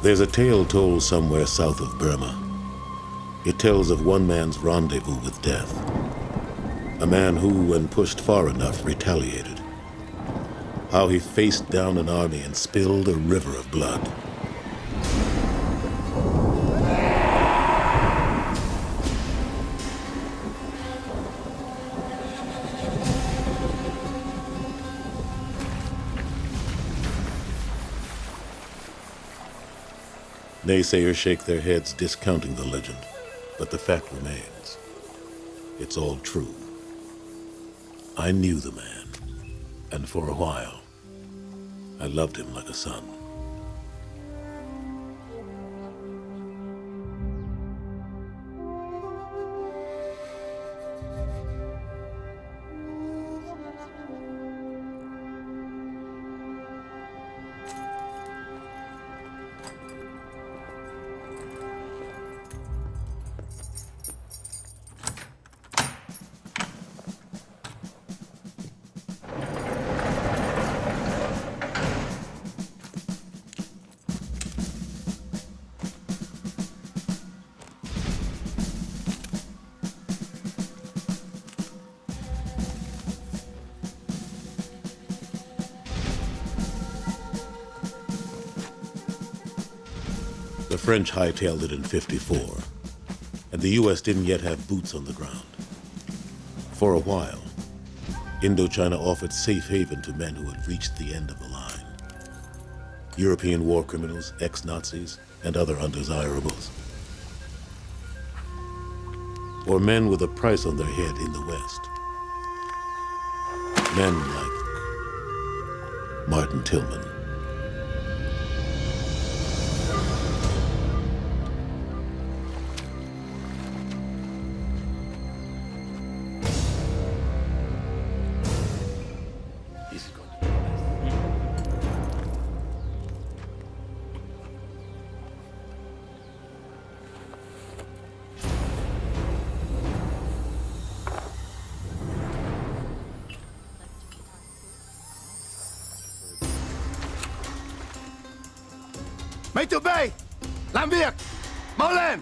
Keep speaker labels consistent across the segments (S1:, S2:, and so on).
S1: There's a tale told somewhere south of Burma. It tells of one man's rendezvous with death. A man who, when pushed far enough, retaliated. How he faced down an army and spilled a river of blood. Naysayers shake their heads, discounting the legend, but the fact remains. It's all true. I knew the man, and for a while, I loved him like a son. The French hightailed it in '54, and the U.S. didn't yet have boots on the ground. For a while, Indochina offered safe haven to men who had reached the end of the line. European war criminals, ex-Nazis, and other undesirables. Or men with a price on their head in the West. Men like Martin Tillman.
S2: Mấy tụi bay, làm việc, mau lên!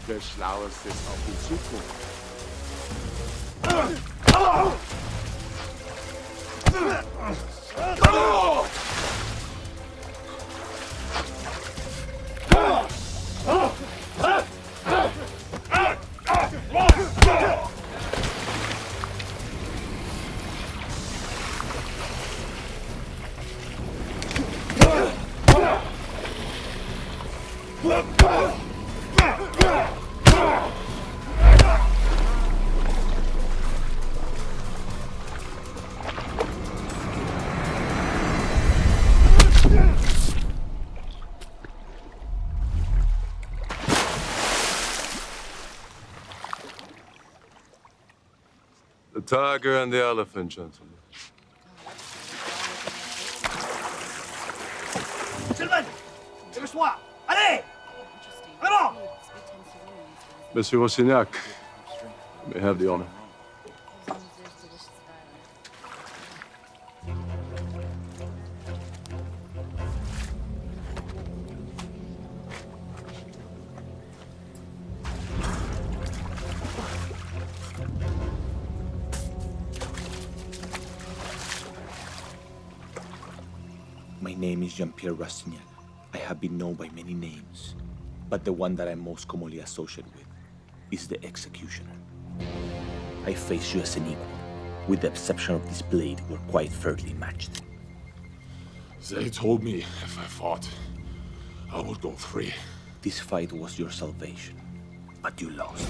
S3: Der Schlaueste ist auf die Zukunft.
S4: The tiger and the elephant, gentlemen.
S2: Gentlemen, dépêche-toi! Allez! En avant!
S4: Monsieur Rossignac, you may have the honor.
S5: My name is Jean-Pierre Rastignac. I have been known by many names. But the one that I'm most commonly associated with is the executioner. I face you as an equal. With the exception of this blade, we're quite fairly matched.
S3: They told me if I fought, I would go free.
S5: This fight was your salvation, but you lost.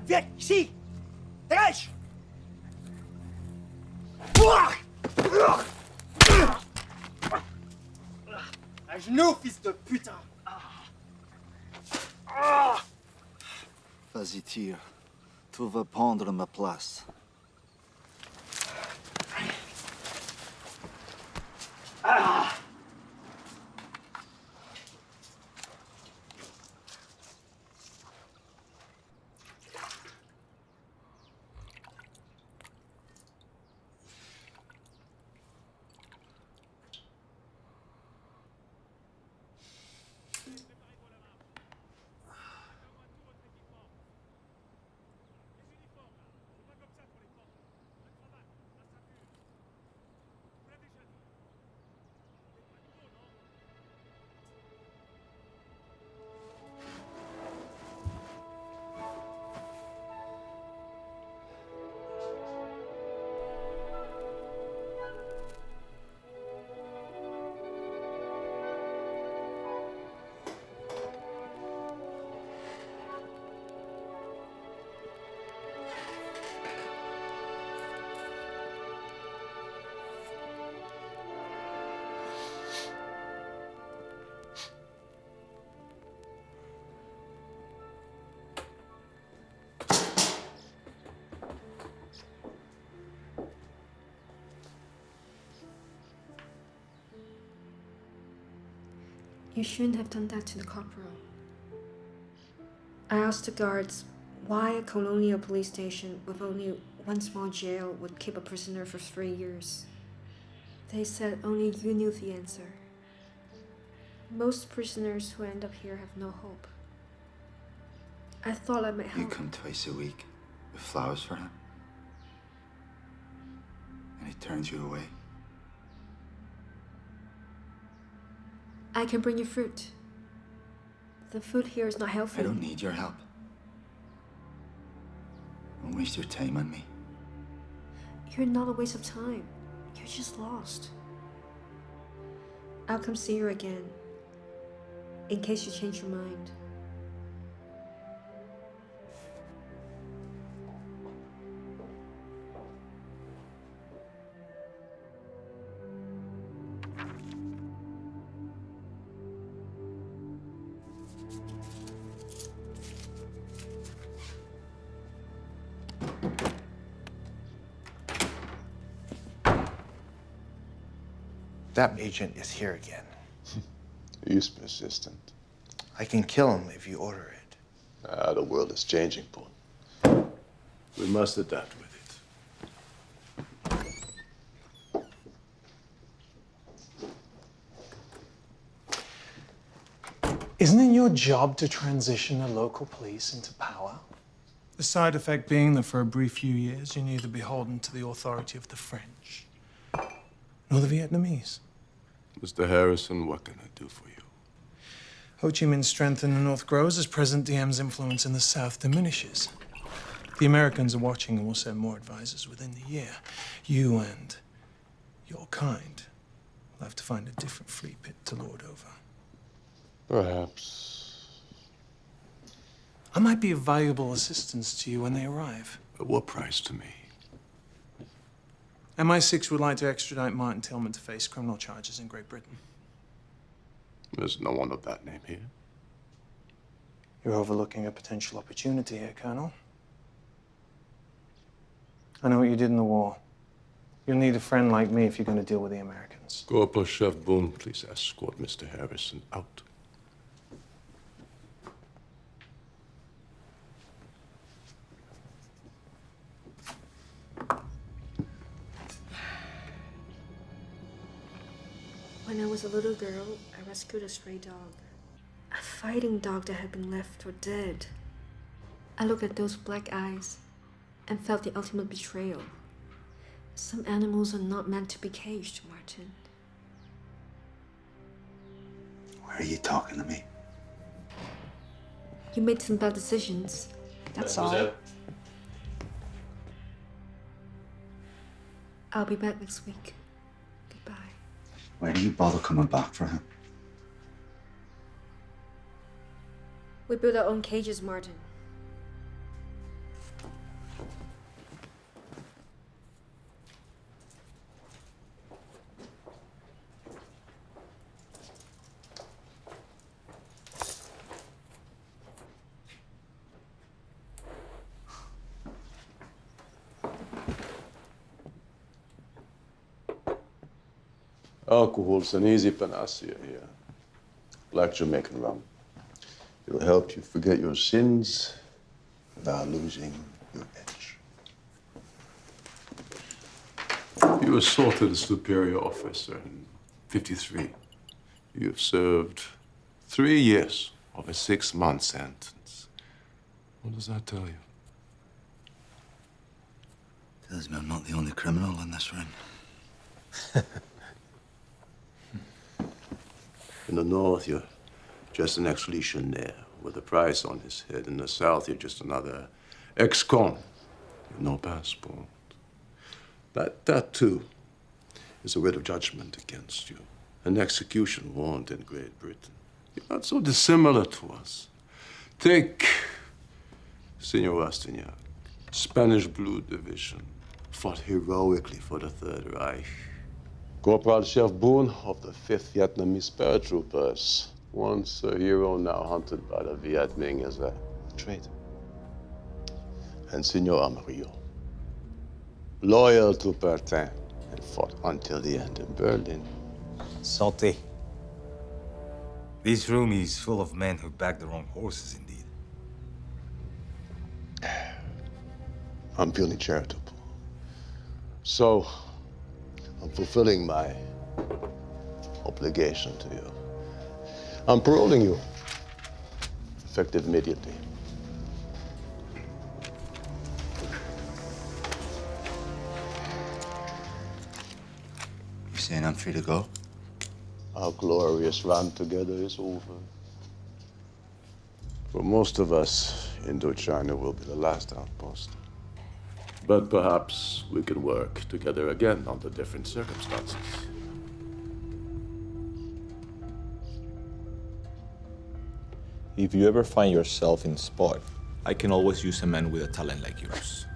S6: Viens, ici! Dégage! À genoux, fils de putain!
S2: Vas-y, tire. Tu vas prendre ma place.
S7: You shouldn't have done that to the corporal. I asked the guards why a colonial police station with only one small jail would keep a prisoner for 3 years. They said only you knew the answer. Most prisoners who end up here have no hope. I thought I might help.
S2: You come twice a week with flowers for him? And he turns you away?
S7: I can bring you fruit. The food here is not healthy.
S2: I don't need your help. Don't waste your time on me.
S7: You're not a waste of time. You're just lost. I'll come see you again, in case you change your mind.
S8: That agent is here again.
S4: He's persistent.
S8: I can kill him if you order it.
S4: The world is changing, Paul. We must adapt with it.
S9: Isn't it your job to transition the local police into power? The side effect being that for a brief few years, you're neither beholden to the authority of the French nor the Vietnamese.
S4: Mr. Harrison, what can I do for you?
S9: Ho Chi Minh's strength in the North grows as President Diem's influence in the South diminishes. The Americans are watching and will send more advisors within the year. You and your kind will have to find a different flea pit to lord over.
S4: Perhaps.
S9: I might be of valuable assistance to you when they arrive.
S4: At what price to me?
S9: MI6 would like to extradite Martin Tillman to face criminal charges in Great Britain.
S4: There's no one of that name here.
S9: You're overlooking a potential opportunity here, Colonel. I know what you did in the war. You'll need a friend like me if you're going to deal with the Americans.
S4: Corporal Chef Boone, please escort Mr. Harrison out.
S7: When I was a little girl, I rescued a stray dog. A fighting dog that had been left for dead. I looked at those black eyes and felt the ultimate betrayal. Some animals are not meant to be caged, Martin.
S2: Why are you talking to me?
S7: You made some bad decisions. That's all. I'll be back next week. Goodbye.
S2: Why do you bother coming back for him?
S7: We build our own cages, Martin.
S4: Alcohol's an easy panacea here. Black Jamaican rum. It'll help you forget your sins without losing your edge. You were assaulted a superior officer in '53. You've served 3 years of a 6-month sentence. What does that tell you?
S2: Tells me I'm not the only criminal in this ring.
S4: In the north, you're just an ex-legionnaire with a price on his head. In the south, you're just another ex-con with no passport. That too, is a writ of judgment against you. An execution warrant in Great Britain. You're not so dissimilar to us. Take Senor Rastignac, Spanish Blue Division, fought heroically for the Third Reich. Corporal Chef Boone of the 5th Vietnamese paratroopers. Once a hero, now hunted by the Viet Minh as a traitor. And Senor Amarillo, loyal to Bertin and fought until the end in Berlin.
S10: Santé. This room is full of men who back the wrong horses, indeed.
S4: I'm feeling charitable. So, I'm fulfilling my obligation to you. I'm paroling you, effective immediately.
S2: You saying I'm free to go?
S4: Our glorious run together is over. For most of us, Indochina will be the last outpost. But perhaps we could work together again under different circumstances.
S5: If you ever find yourself in spot, I can always use a man with a talent like yours.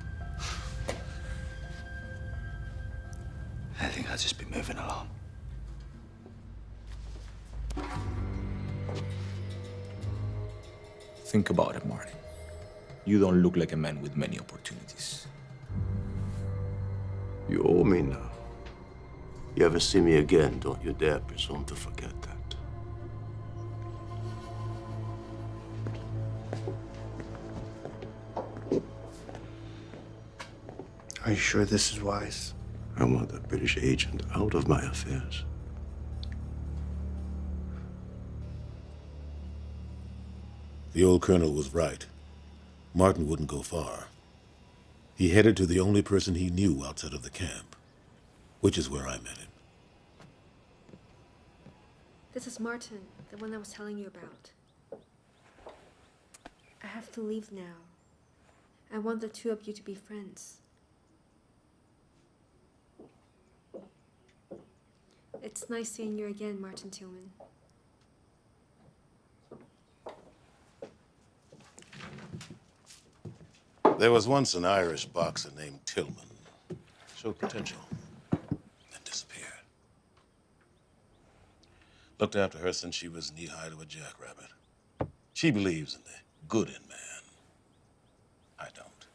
S2: I think I'll just be moving along.
S5: Think about it, Martin. You don't look like a man with many opportunities.
S4: You owe me now. You ever see me again, don't you dare presume to forget that.
S2: Are you sure this is wise?
S4: I want a British agent out of my affairs.
S1: The old colonel was right. Martin wouldn't go far. He headed to the only person he knew outside of the camp, which is where I met him.
S7: This is Martin, the one I was telling you about. I have to leave now. I want the two of you to be friends. It's nice seeing you again, Martin Tillman.
S1: There was once an Irish boxer named Tillman. Showed potential, then disappeared. Looked after her since she was knee-high to a jackrabbit. She believes in the good in man. I don't.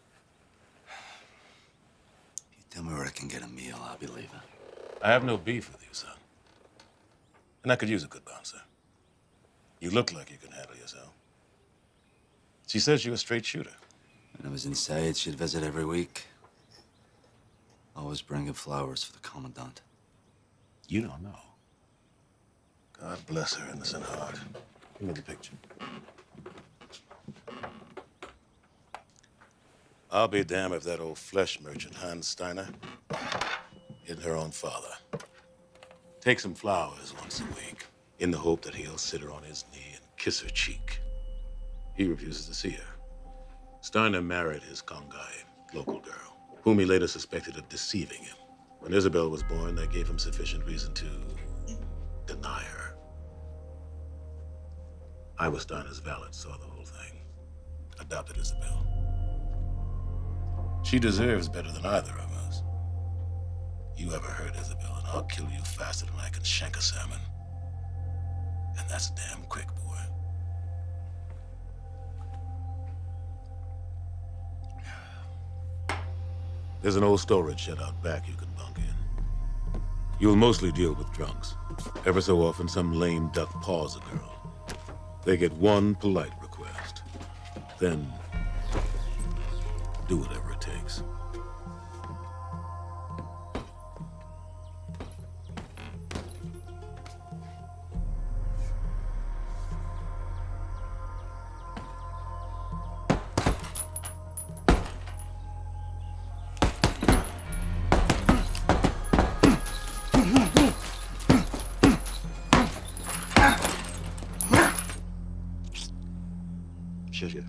S2: You tell me where I can get a meal, I'll be leaving.
S1: I have no beef with you, son. And I could use a good bouncer. You look like you can handle yourself. She says you're a straight shooter.
S2: When I was inside, she'd visit every week. Always bringing flowers for the commandant.
S1: You don't know. God bless her innocent heart. Give me the picture. I'll be damned if that old flesh merchant, Hans Steiner, isn't her own father. Takes some flowers once a week, in the hope that he'll sit her on his knee and kiss her cheek. He refuses to see her. Steiner married his Kongai, local girl, whom he later suspected of deceiving him. When Isabel was born, that gave him sufficient reason to deny her. I was Steiner's valet, saw the whole thing. Adopted Isabel. She deserves better than either of us. You ever hurt Isabel, and I'll kill you faster than I can shank a salmon. And that's damn quick, boy. There's an old storage shed out back you can bunk in. You'll mostly deal with drunks. Ever so often, some lame duck paws a girl. They get one polite request. Then, do whatever it takes. Sugar.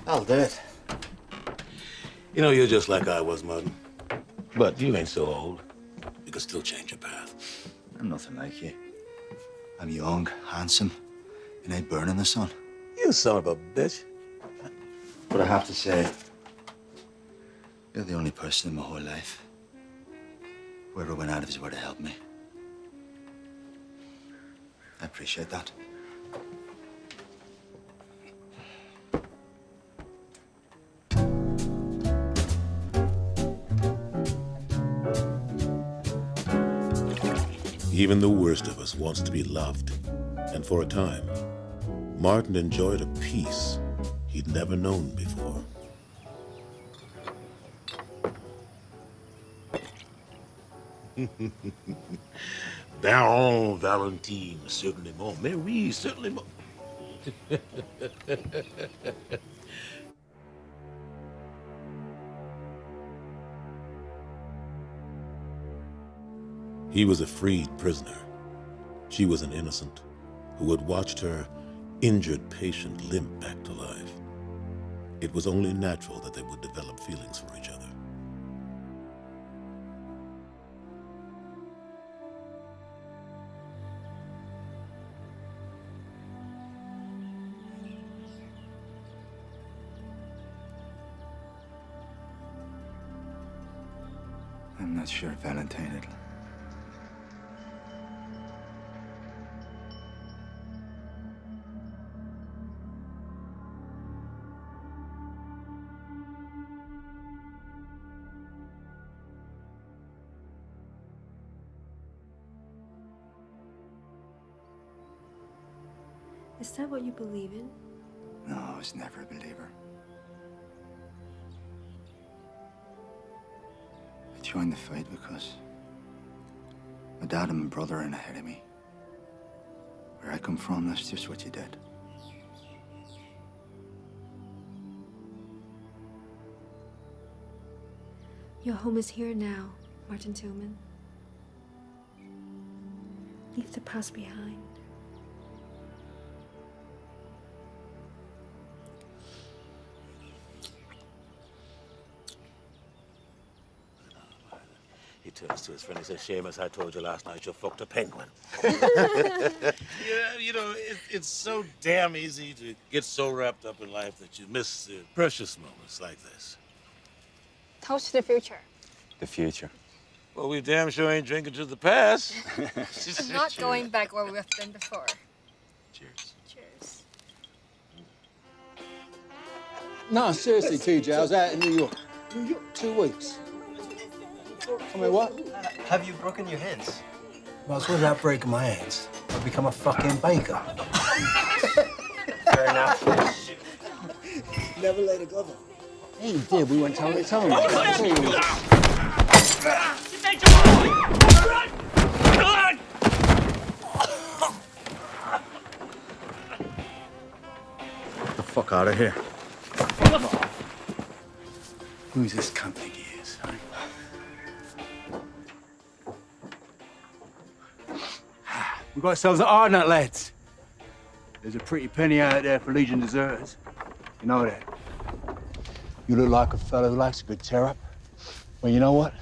S2: I'll do it.
S1: You know, you're just like I was, Martin. But you ain't so old. You can still change your path.
S2: I'm nothing like you. I'm young, handsome, and I burn in the sun.
S1: You son of a bitch.
S2: But I have to say, you're the only person in my whole life who ever went out of his way to help me. I appreciate that.
S1: Even the worst of us wants to be loved. And for a time, Martin enjoyed a peace he'd never known before. Baron Valentine, certainly more. Mary, certainly more. He was a freed prisoner. She was an innocent who had watched her injured patient limp back to life. It was only natural that they would develop feelings for each other.
S2: I'm not sure Valentine it'll.
S7: Is that what you believe in?
S2: No, I was never a believer. I joined the fight because my dad and my brother are in ahead of me. Where I come from, that's just what you did.
S7: Your home is here now, Martin Tillman. Leave the past behind.
S1: He turns to his friend and says, Seamus, I told you last night you fucked a penguin. Yeah, you know, it's so damn easy to get so wrapped up in life that you miss the precious moments like this.
S11: Toast to the future.
S2: The future.
S11: Well, we damn sure ain't drinking to the past.
S7: I'm not going back where we've been before.
S2: Cheers.
S7: Cheers.
S12: No, seriously, TJ, I was out in New York. 2 weeks. I mean, what?
S6: Have you broken your hands?
S12: Well, as well as that breaking my hands, I've become a fucking baker.
S6: Fair enough.
S12: Never laid a glove on. Yeah, you did. We went toe to toe.
S2: Get the fuck out of here.
S12: Who's this cunt think he is, huh? We got ourselves an hard nut, lads. There's a pretty penny out there for Legion deserters. You know that. You look like a fellow who likes a good tear-up. Well, you know what?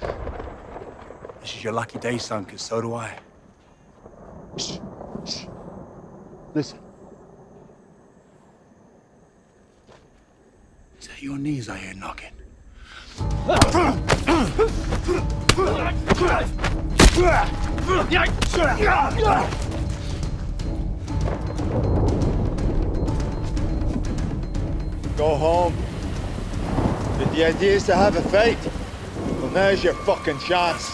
S12: This is your lucky day, son, because so do I. Shh. Shh. Listen. Is that your knees I hear knocking?
S13: Go home. The idea is to have a fight. Well, now's your fucking chance.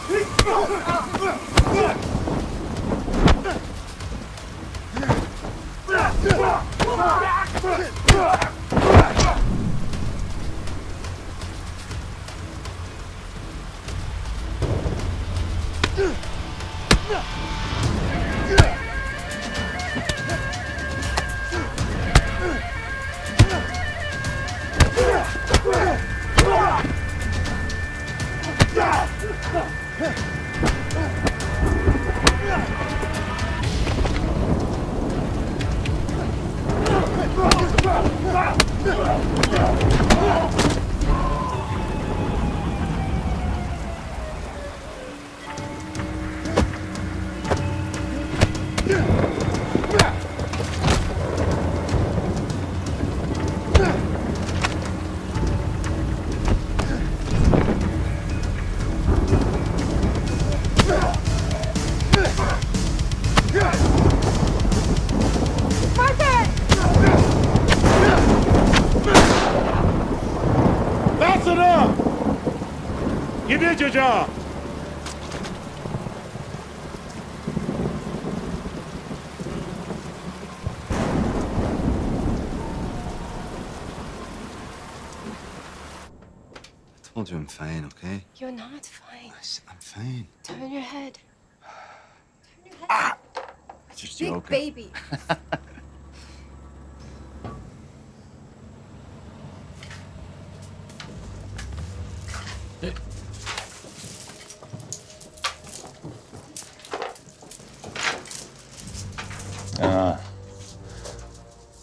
S11: That's enough! You did your job.
S2: I told you I'm fine, okay?
S7: You're not fine.
S2: I'm fine.
S7: Turn your head. Turn your head.
S2: Just
S7: Big
S2: joking.
S7: baby.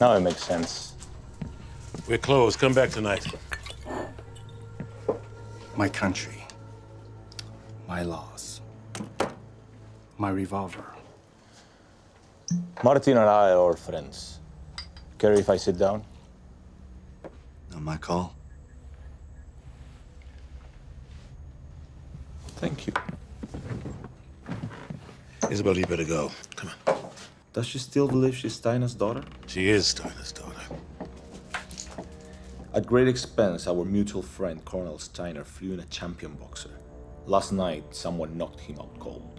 S5: Now it makes sense.
S1: We're closed. Come back tonight.
S12: My country. My laws. My revolver.
S5: Martin and I are old friends. Care if I sit down?
S2: Not my call.
S5: Thank you.
S1: Isabel, you better go. Come on.
S5: Does she still believe she's Steiner's daughter?
S1: She is Steiner's daughter.
S5: At great expense, our mutual friend Colonel Steiner flew in a champion boxer. Last night, someone knocked him out cold.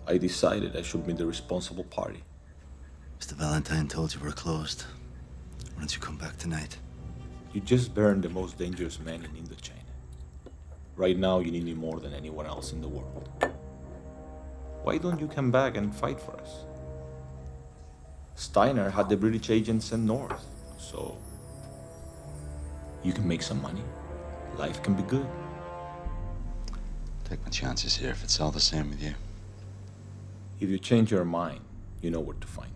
S5: I decided I should be the responsible party.
S2: Mr. Valentine told you we're closed. Why don't you come back tonight?
S5: You just burned the most dangerous man in Indochina. Right now, you need me more than anyone else in the world. Why don't you come back and fight for us? Steiner had the British agents sent north, so you can make some money. Life can be good.
S2: Take my chances here if it's all the same with you.
S5: If you change your mind, you know where to find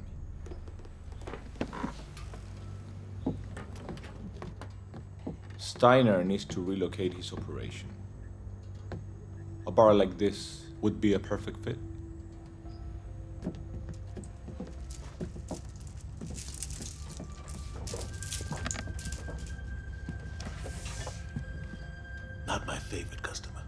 S5: me. Steiner needs to relocate his operation. A bar like this would be a perfect fit.
S1: Not my favorite customer.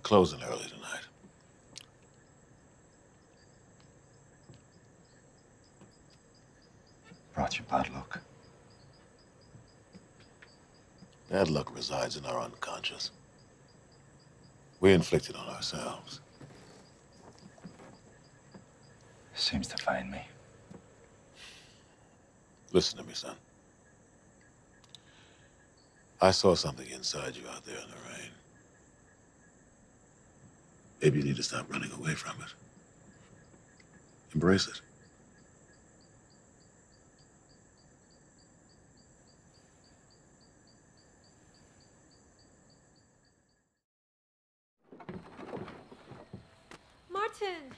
S1: closing early tonight.
S2: Brought you bad luck.
S1: Bad luck resides in our unconscious. We inflict it on ourselves.
S2: Seems to find me.
S1: Listen to me, son. I saw something inside you out there in the rain. Maybe you need to stop running away from it. Embrace it.
S7: Martin!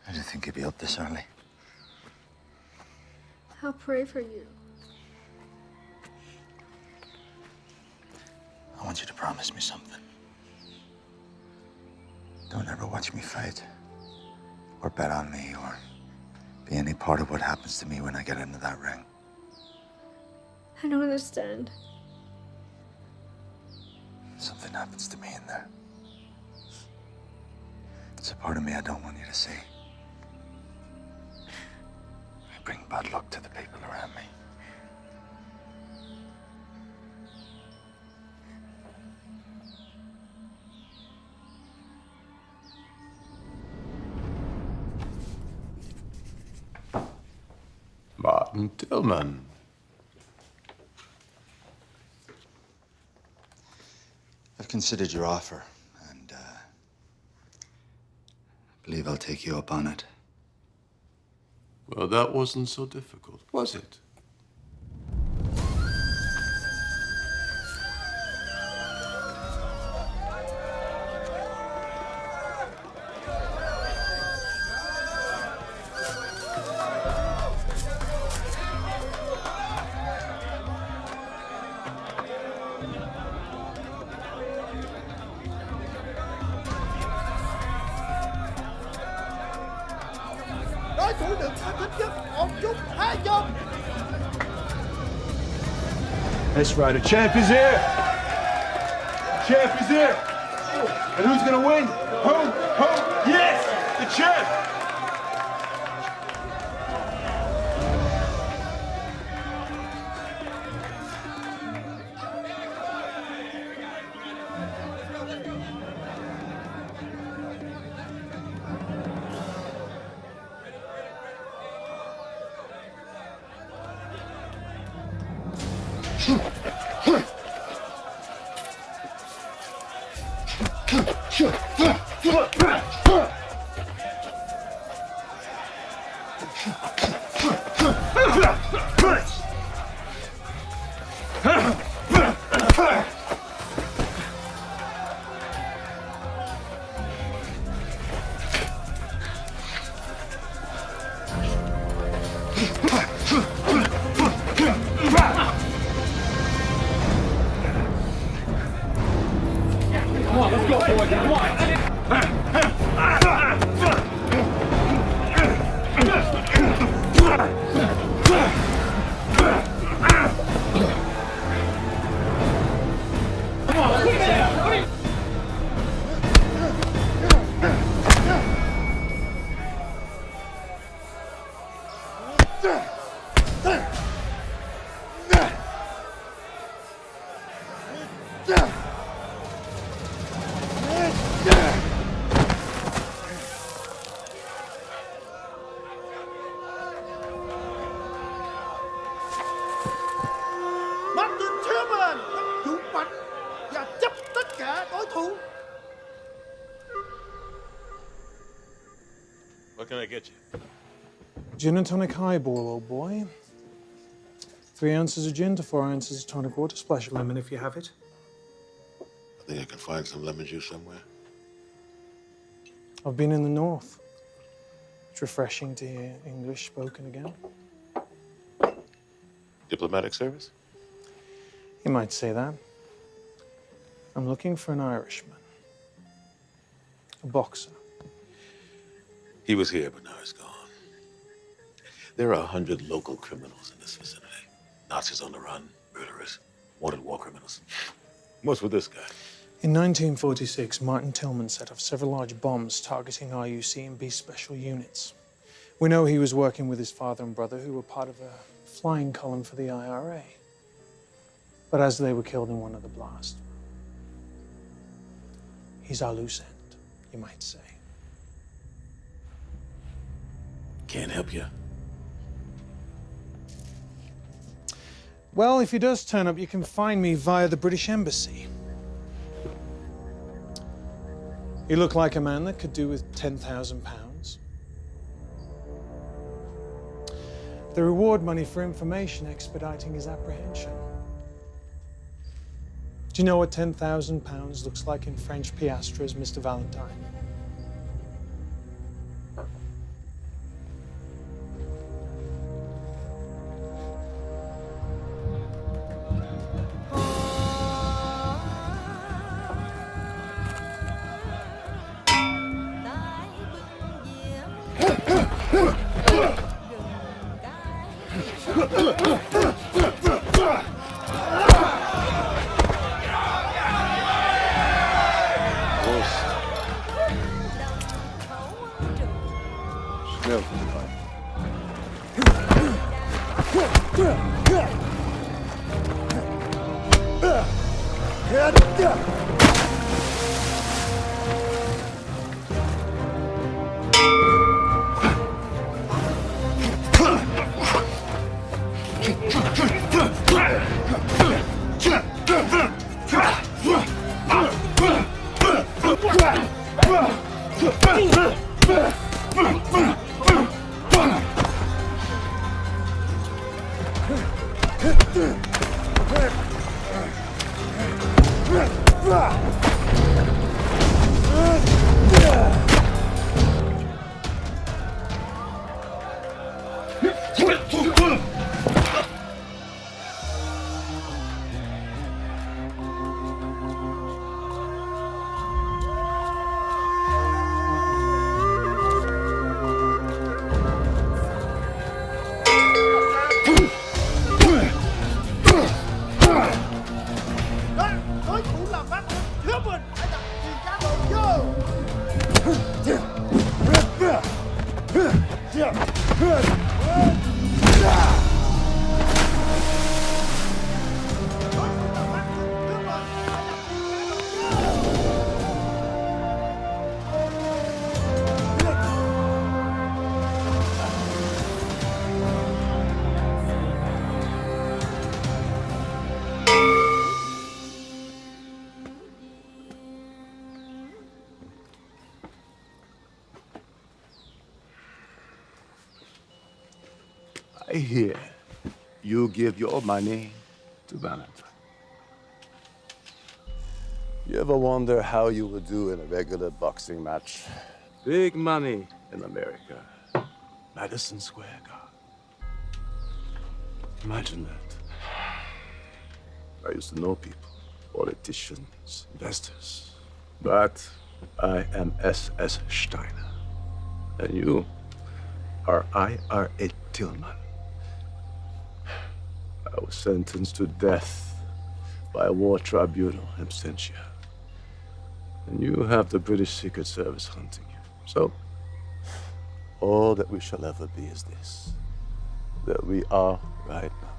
S2: I didn't think you'd be up this early.
S7: I'll pray for you.
S2: I want you to promise me something. Don't ever watch me fight, or bet on me, or be any part of what happens to me when I get into that ring.
S7: I don't understand.
S2: Something happens to me in there. It's a part of me I don't want you to see. I bring bad luck to the people around me.
S4: Martin Tillman.
S2: I've considered your offer, and I believe I'll take you up on it.
S4: Well, that wasn't so difficult, was it?
S14: Đối thủ được thách thức nhất, một chút hai chục.
S12: That's right, the champ is here! Champ is here! And who's gonna win? Who? Yes! The champ!
S14: Martin Tillman, dũng mạnh và chấp tất cả đối thủ.
S1: What can I get you?
S9: Gin and tonic highball, old boy. 3 ounces of gin to 4 ounces of tonic water. Splash of lemon if you have it.
S1: I think I can find some lemon juice somewhere.
S9: I've been in the north. It's refreshing to hear English spoken again.
S1: Diplomatic service?
S9: You might say that. I'm looking for an Irishman. A boxer.
S1: He was here, but now he's gone. There are 100 local criminals in this vicinity. Nazis on the run, murderers. Wanted war criminals. What's with this guy?
S9: In 1946, Martin Tillman set off several large bombs targeting RUC and B special units. We know he was working with his father and brother, who were part of a flying column for the IRA. But as they were killed in one of the blasts, he's our loose end, you might say.
S1: Can't help you.
S9: Well, if he does turn up, you can find me via the British Embassy. He looked like a man that could do with £10,000. The reward money for information expediting his apprehension. Do you know what £10,000 looks like in French piastres, Mr. Valentine?
S14: Đối thủ là bác Thiếu Bình đã đặt tiền cá độ
S4: I hear you give your money to Valentine. You ever wonder how you would do in a regular boxing match? Big money in America. Madison Square Garden. Imagine that. I used to know people, politicians, investors. But I am S.S. Steiner. And you are I.R.A. Tillman. I was sentenced to death by a war tribunal in absentia. And you have the British Secret Service hunting you. So, all that we shall ever be is this, that we are right now.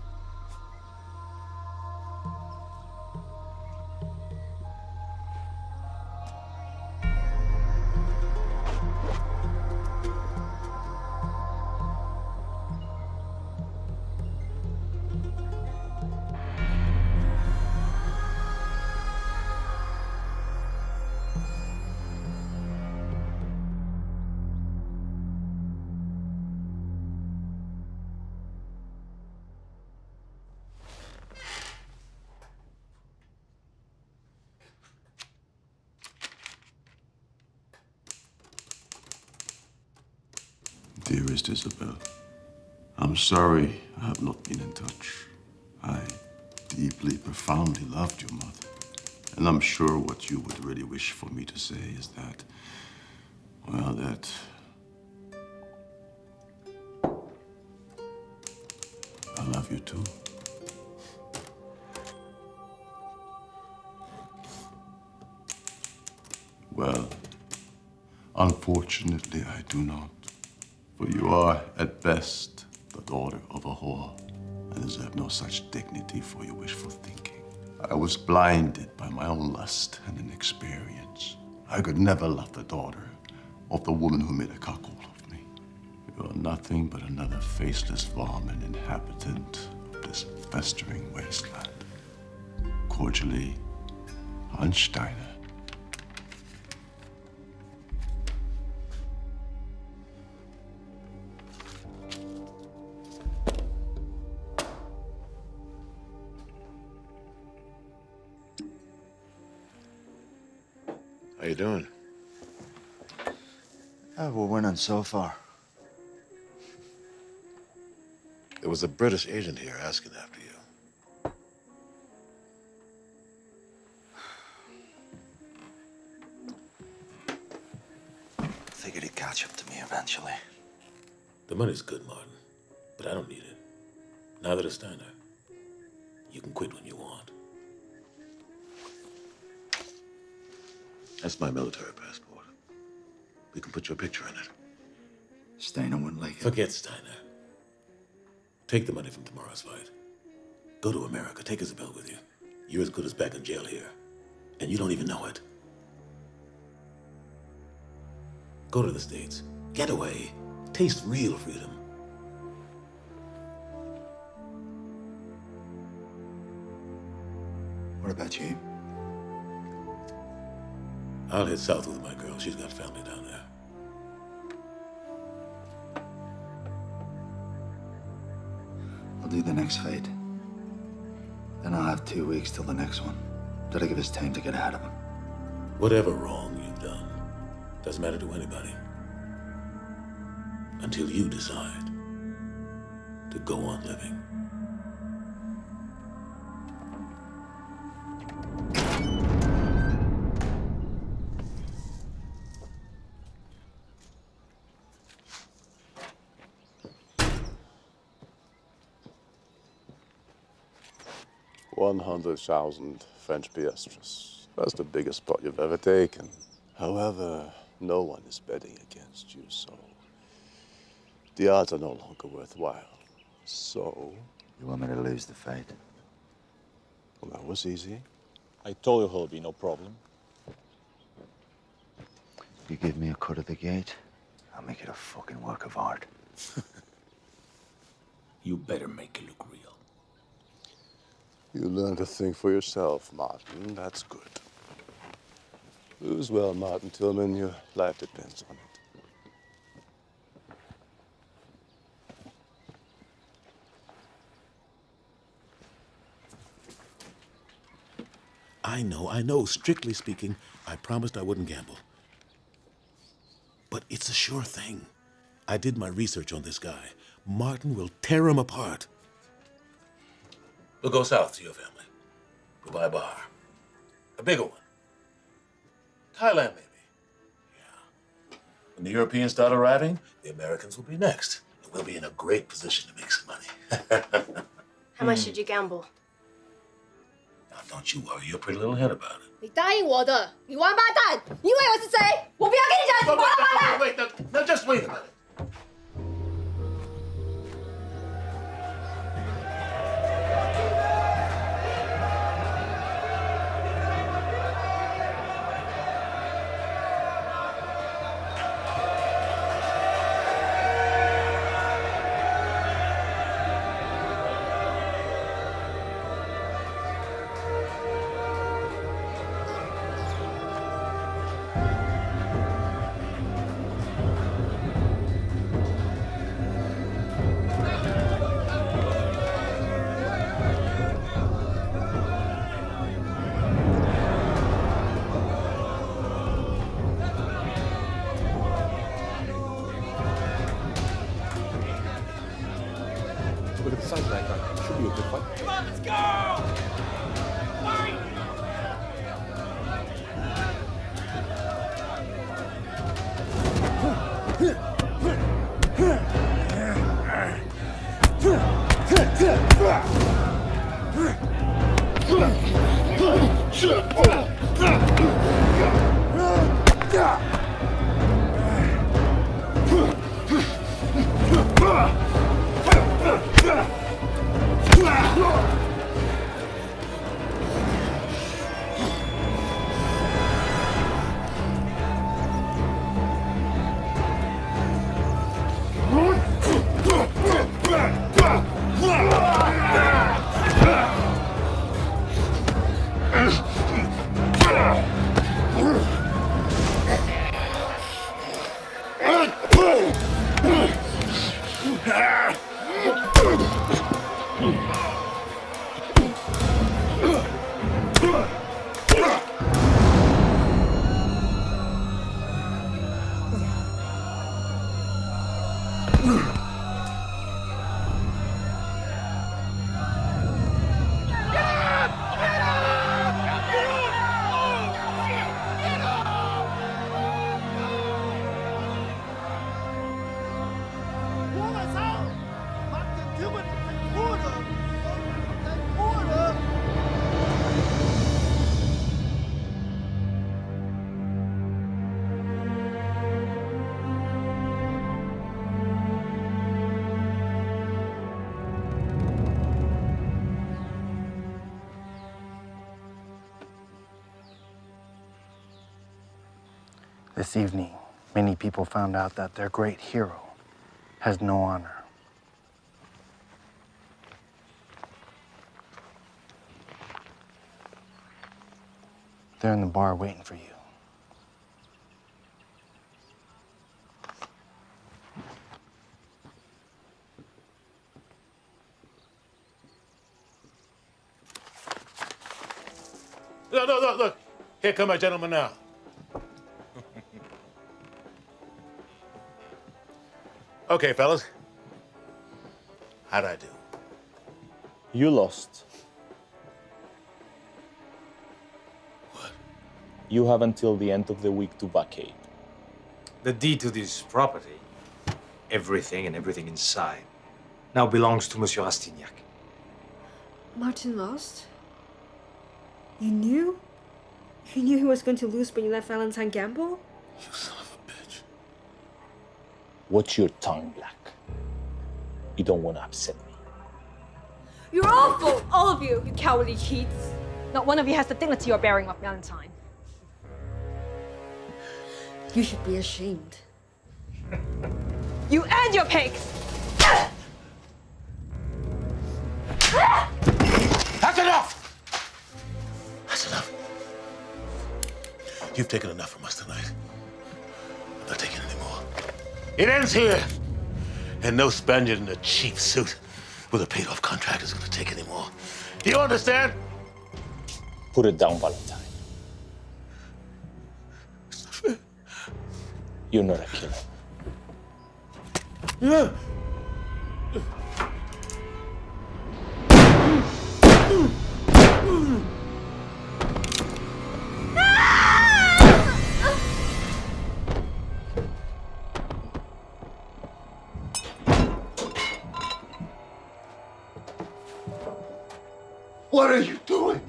S4: Dearest Isabel, I'm sorry I have not been in touch. I deeply, profoundly loved your mother. And I'm sure what you would really wish for me to say is that, well, that I love you too. Well, unfortunately, I do not. For you are, at best, the daughter of a whore, and deserve no such dignity for your wishful thinking. I was blinded by my own lust and inexperience. I could never love the daughter of the woman who made a cuckold of me. You are nothing but another faceless varmint inhabitant of this festering wasteland. Cordially, Hans Steiner.
S1: How you doing?
S2: We're winning so far.
S1: There was a British agent here asking after you.
S2: Figured he'd catch up to me eventually.
S1: The money's good, Martin, but I don't need it. Neither does Steiner. You can quit when you want. That's my military passport. We can put your picture in it.
S2: Steiner wouldn't like it.
S1: Forget Steiner. Take the money from tomorrow's fight. Go to America. Take Isabel with you. You're as good as back in jail here. And you don't even know it. Go to the States. Get away. Taste real freedom.
S2: What about you?
S1: I'll head south with my girl. She's got family down there.
S2: I'll do the next fight. Then I'll have 2 weeks till the next one. That'll give us time to get ahead of him.
S1: Whatever wrong you've done doesn't matter to anybody. Until you decide to go on living.
S4: $100,000 French piastres. That's the biggest pot you've ever taken. However, no one is betting against you, so the odds are no longer worthwhile. So...
S2: You want me to lose the fight?
S4: Well, that was easy.
S5: I told you he'll be no problem.
S2: You give me a cut of the gate, I'll make it a fucking work of art.
S5: You better make it look real.
S4: You learn to think for yourself, Martin. That's good. Lose well, Martin Tillman. Your life depends on it.
S1: I know. Strictly speaking, I promised I wouldn't gamble. But it's a sure thing. I did my research on this guy. Martin will tear him apart. We'll go south to your family. We'll buy a bar. A bigger one. Thailand, maybe. Yeah. When the Europeans start arriving, the Americans will be next. And we'll be in a great position to make some money.
S15: How much did you gamble?
S1: Now, don't you worry. You're a pretty little head about it.
S15: 你答应我的，你王八蛋！你以为我是谁？我不要跟你讲，你王八蛋！
S1: Wait, now just wait a minute.
S5: Look at the size of that guy. Should be a good fight.
S14: Come on, let's go! Fight!
S8: This evening, many people found out that their great hero has no honor. They're in the bar waiting for you.
S1: Look. Here come my gentlemen now. Okay, fellas. How'd I do?
S5: You lost.
S1: What?
S5: You have until the end of the week to vacate.
S10: The deed to this property, everything and everything inside, now belongs to Monsieur Rastignac.
S7: Martin lost? You knew? You knew he was going to lose when you let Valentine gamble?
S1: You son of a bitch.
S5: Watch your tongue, Black. You don't want to upset me.
S15: You're awful, all of you, you cowardly cheats. Not one of you has the dignity you're bearing of Valentine.
S7: You should be ashamed.
S15: You and your pigs!
S1: That's enough! That's enough. You've taken enough from us tonight. I'm not taking any more. It ends here. And no Spaniard in a cheap suit with a paid-off contract is going to take any more. Do you understand?
S5: Put it down, Valentine.
S1: It's not fair.
S5: You're not a killer.
S1: Yeah. What are you doing?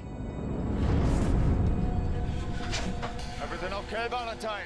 S13: Everything okay, Valentine?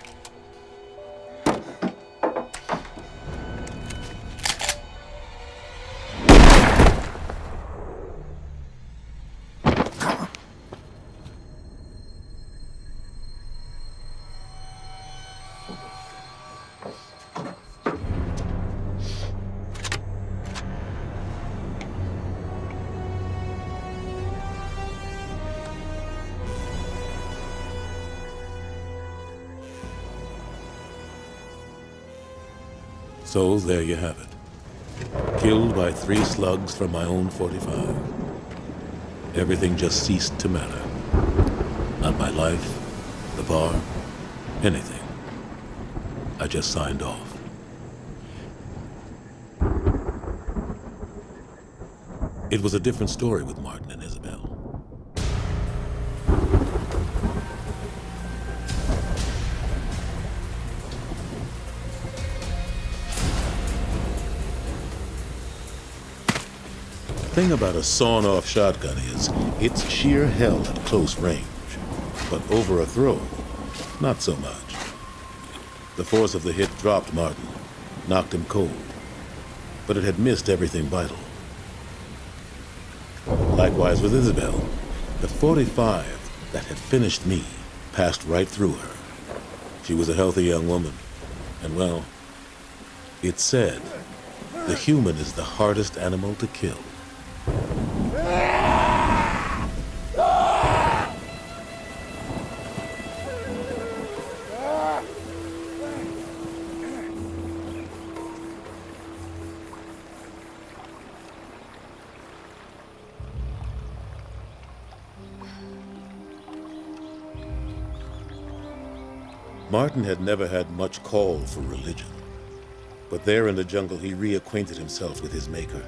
S1: So there you have it. Killed by 3 slugs from my own 45. Everything just ceased to matter. Not my life, the bar, anything. I just signed off. It was a different story with Martin and Isabel. The thing about a sawn-off shotgun is it's sheer hell at close range. But over a throw, not so much. The force of the hit dropped Martin, knocked him cold, but it had missed everything vital. Likewise with Isabel, the 45 that had finished me passed right through her. She was a healthy young woman, and well, it's said the human is the hardest animal to kill. Martin had never had much call for religion. But there in the jungle, he reacquainted himself with his maker.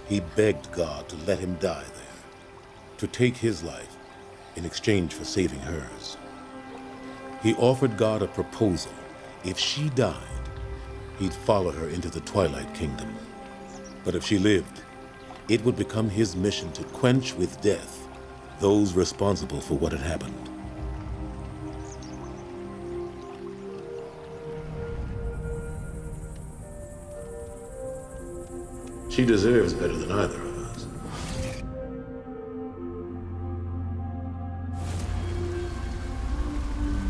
S1: He begged God to let him die there, to take his life in exchange for saving hers. He offered God a proposal. If she died, he'd follow her into the Twilight Kingdom. But if she lived, it would become his mission to quench with death those responsible for what had happened. She deserves better than either of us.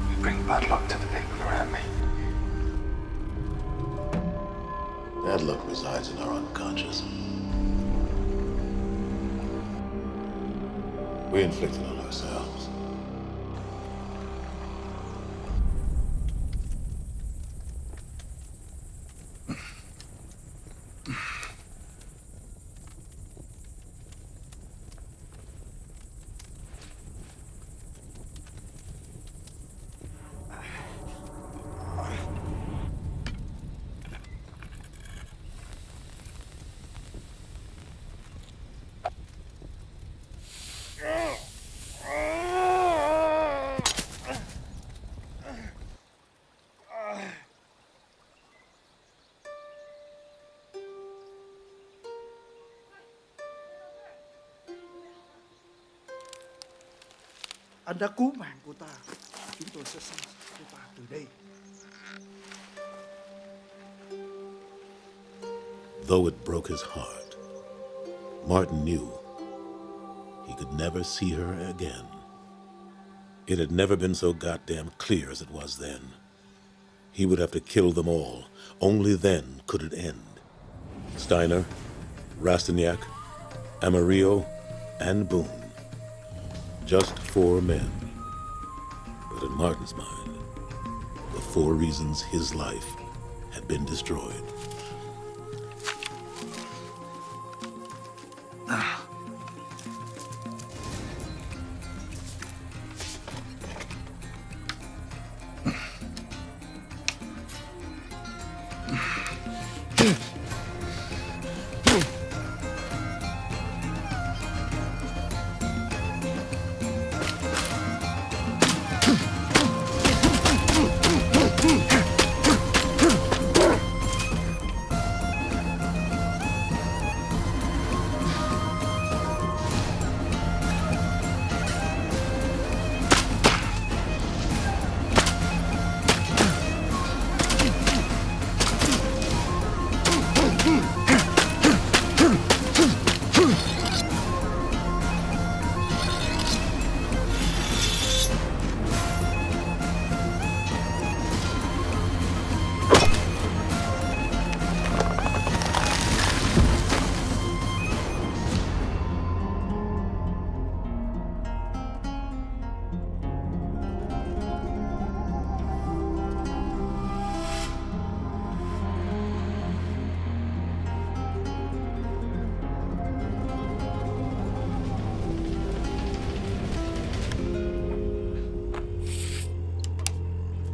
S2: We bring bad luck to the people around me.
S1: Bad luck resides in our unconscious. We inflict it on ourselves.
S14: Anh đã cứu mạng của ta. Chúng tôi sẽ san sẻ của ta từ đây.
S1: Though it broke his heart, Martin knew he could never see her again. It had never been so goddamn clear as it was then. He would have to kill them all. Only then could it end. Steiner, Rastignac, Amarillo, and Boone. Just 4 men. But in Martin's mind, the 4 reasons his life had been destroyed.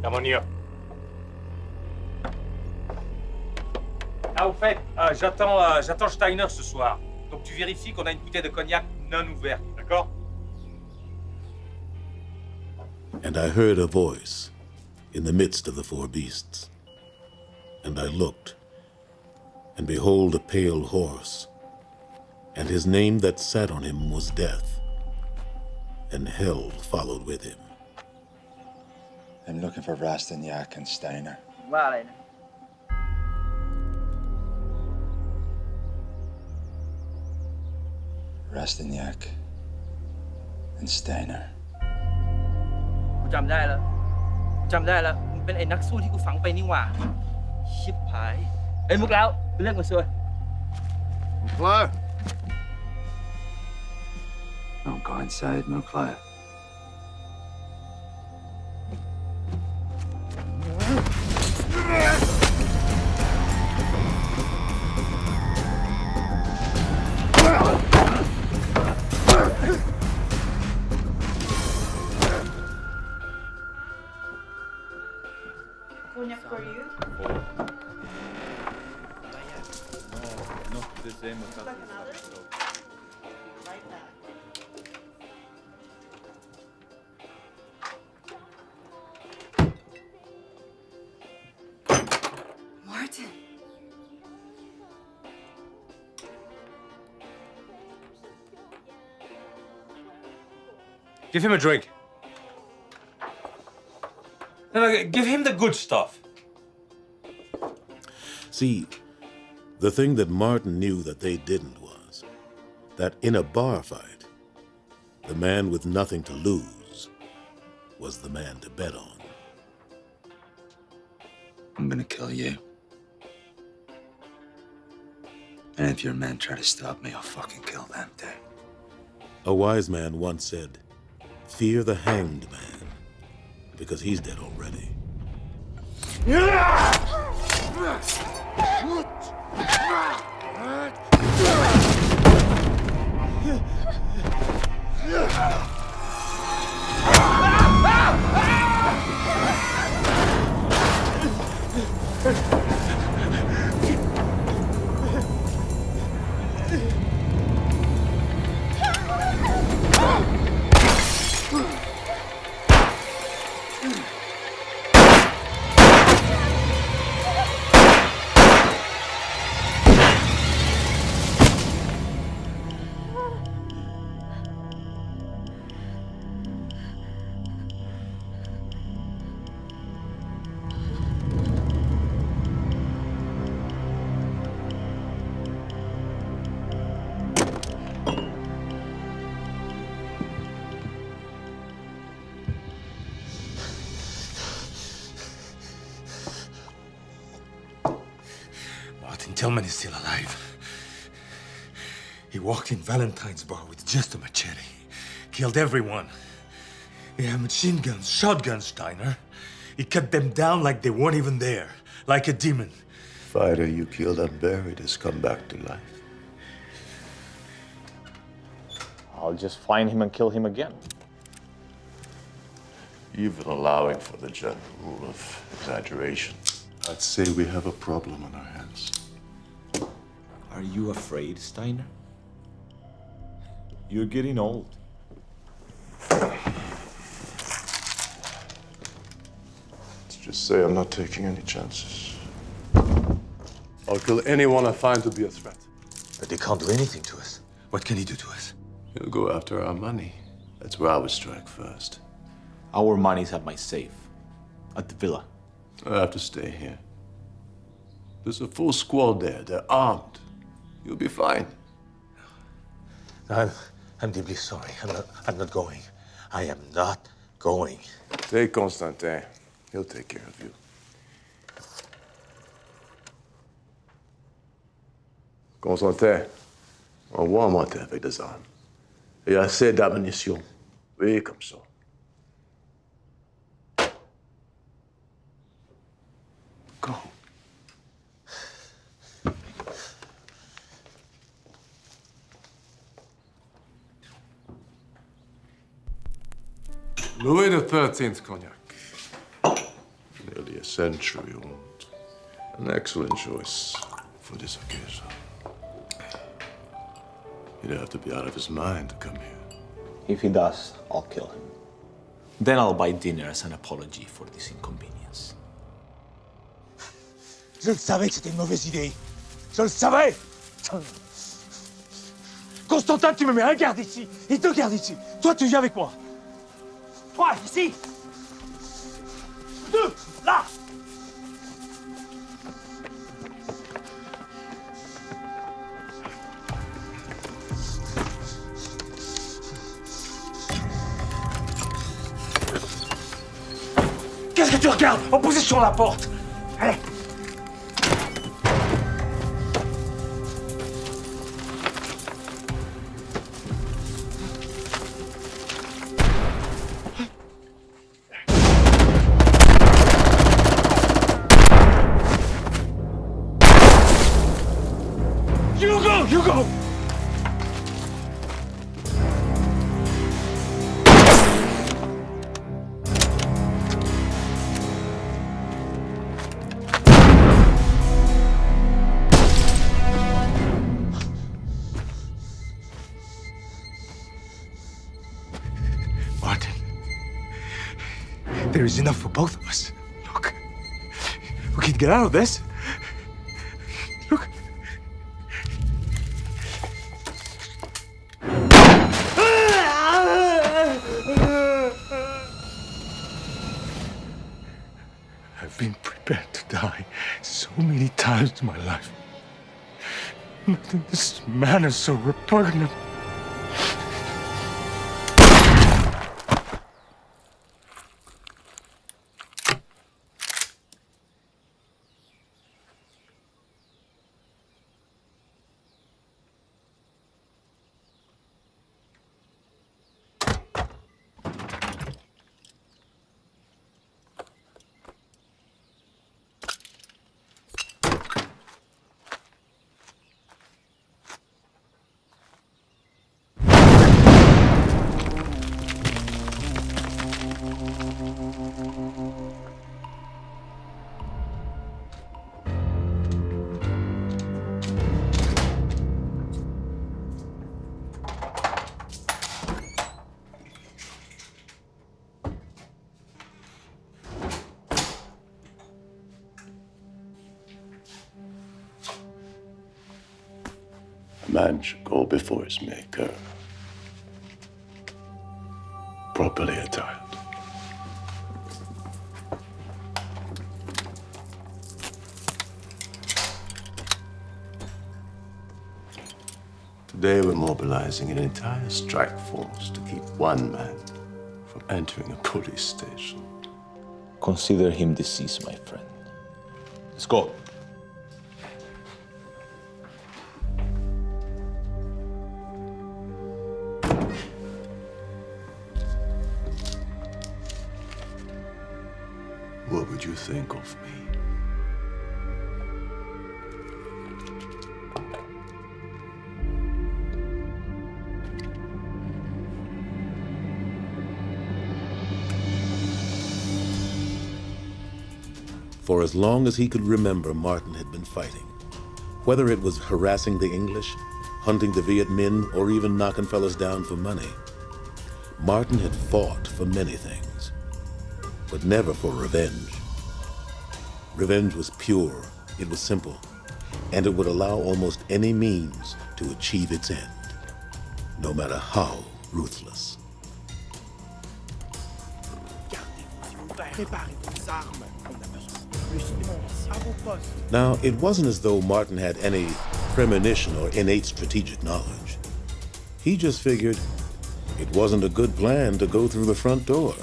S10: Come on here. Ah, au fait, j'attends Steiner ce soir. Donc tu vérifies qu'on a une bouteille de cognac non ouverte, d'accord?
S1: And I heard a voice in the midst of the 4 beasts. And I looked, and behold a pale horse, and his name that sat on him was Death, and hell followed with him.
S2: I'm looking for Rastignac and Steiner.
S6: Vale.
S2: Rastignac and Steiner.
S6: กูจำได้แล้วมึงเป็นไอ้นักสู้ที่กูฝังไปนี่หว่า ชิบหาย เอ้ยมุกแล้วเป็นเรื่องมาซวย
S2: Muklar! Don't go inside, Muklar.
S16: Cognac for you.
S7: Martin.
S10: Give him a drink. No, give him the good stuff.
S1: See, the thing that Martin knew that they didn't was that in a bar fight, the man with nothing to lose was the man to bet on.
S2: I'm gonna kill you. And if your men try to stop me, I'll fucking kill them too.
S1: A wise man once said, "Fear the hanged man, because he's dead already."
S10: Martin Tillman is still alive. He walked in Valentine's bar with just a machete. Killed everyone. He had machine guns, shotguns, Steiner. He cut them down like they weren't even there. Like a demon.
S4: Fighter you killed and buried has come back to life.
S5: I'll just find him and kill him again.
S4: Even allowing for the general rule of exaggeration, I'd say we have a problem on our hands.
S5: Are you afraid, Steiner? You're getting old.
S4: Let's just say I'm not taking any chances. I'll kill anyone I find to be a threat.
S10: But he can't do anything to us. What can he do to us?
S4: He'll go after our money. That's where I would strike first.
S5: Our money's at my safe. At the villa.
S4: I have to stay here. There's a full squad there. They're armed. You'll be fine.
S10: I'm deeply sorry. I'm not going. I am not going.
S4: Take Constantin. He'll take care of you. Constantin, envoie-moi avec des armes. Et assez d'ammunition. Oui, comme ça. Go. Louis XIII cognac. Nearly a century old. An excellent choice for this occasion. He'd have to be out of his mind to come here.
S5: If he does, I'll kill him. Then I'll buy dinner as an apology for this inconvenience.
S16: Je le savais que c'était une mauvaise idée. Je le savais. Constantin, tu me mets un garde ici et deux gardes ici. Toi, tu viens avec moi. Toi, ici. Deux, là. Qu'est-ce que tu regardes? En position à la porte. Allez. You go!
S10: is enough for both of us. Look, we can get out of this. Look. I've been prepared to die so many times in my life. Nothing this man is so repugnant.
S4: A man should go before his maker, properly attired. Today we're mobilizing an entire strike force to keep one man from entering a police station.
S5: Consider him deceased, my friend. Let's go.
S4: What would you think of me?
S1: For as long as he could remember, Martin had been fighting. Whether it was harassing the English, hunting the Viet Minh, or even knocking fellas down for money, Martin had fought for many things, but never for revenge. Revenge was pure, it was simple, and it would allow almost any means to achieve its end, no matter how ruthless. Now, it wasn't as though Martin had any premonition or innate strategic knowledge. He just figured it wasn't a good plan to go through the front door.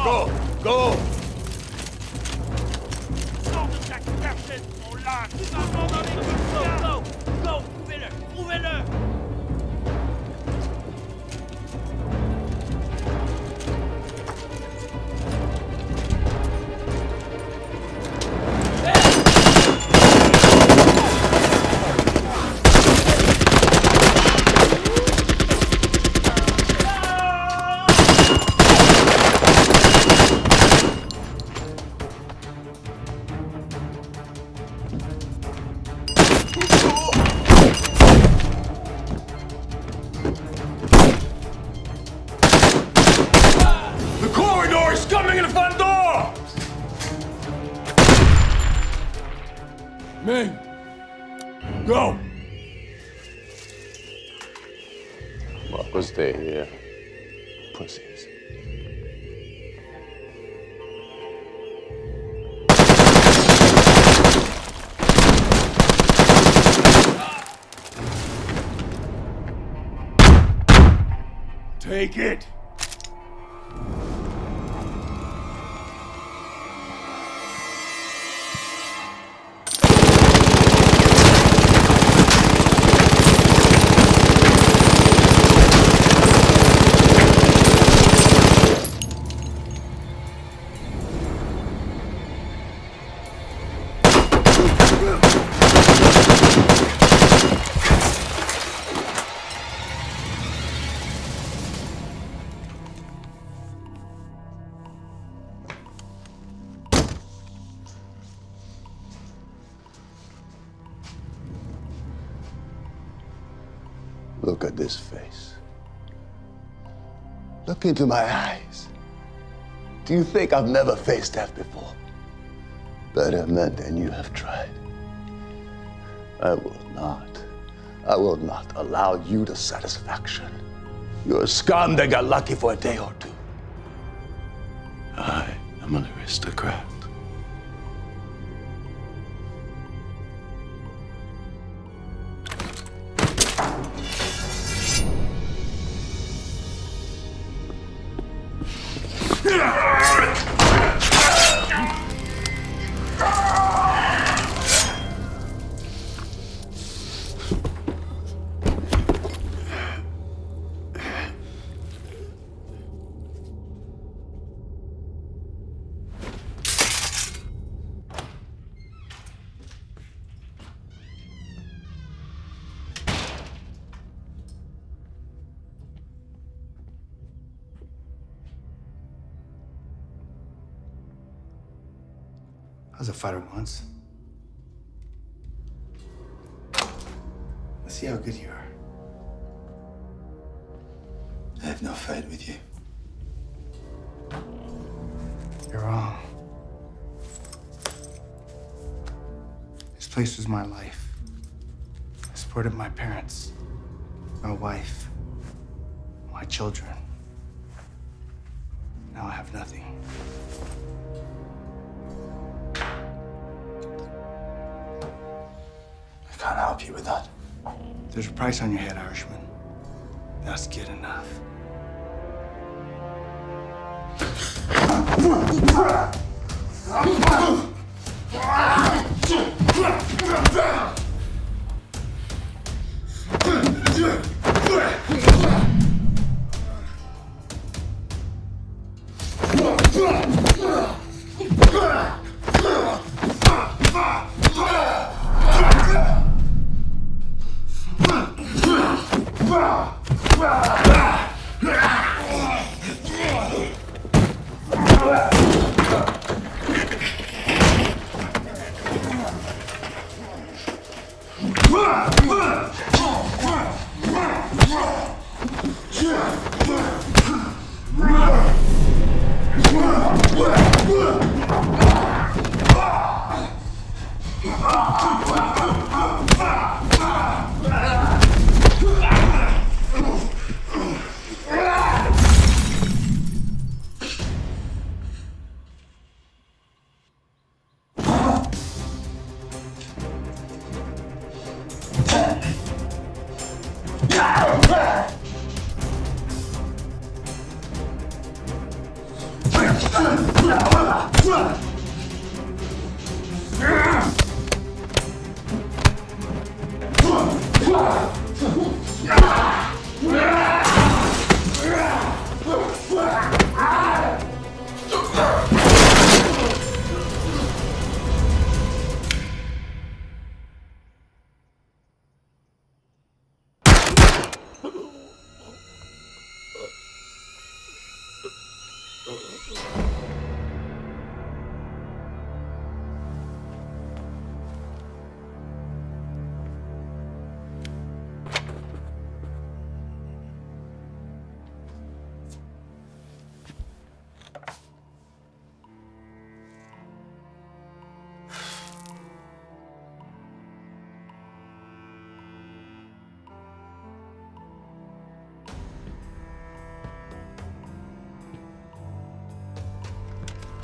S11: Go! Go!
S14: Go! Trouvez-le! Trouvez-le!
S11: The corridor is coming in the front door! Ming! Go!
S4: Marco, stay here. Pussies.
S11: Take it!
S4: Look at this face. Look into my eyes. Do you think I've never faced death before? Better men than you have tried. I will not allow you the satisfaction. You're a scum that got lucky for a day or two. I am an aristocrat.
S2: I was a fighter once. Let's see how good you are. I have no fight with you. You're wrong. This place was my life. I supported my parents, my wife, my children. Now I have nothing. I can't help you with that. There's a price on your head, Irishman. That's good enough.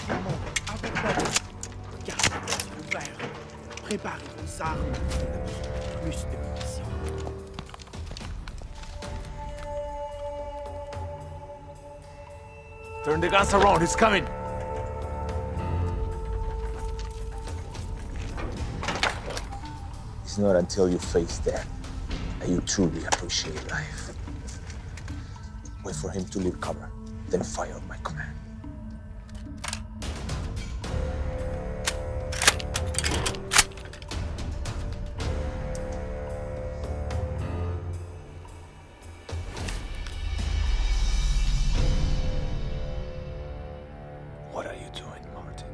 S14: tranquillement, avec l'ordre. Gardez les yeux ouverts. Préparez vos armes. Nous avons besoin de plus de munitions.
S16: Turn the guns around, he's coming!
S5: It's not until you face death that you truly appreciate life. Wait for him to leave cover, then fire on my command. What are you doing, Martin?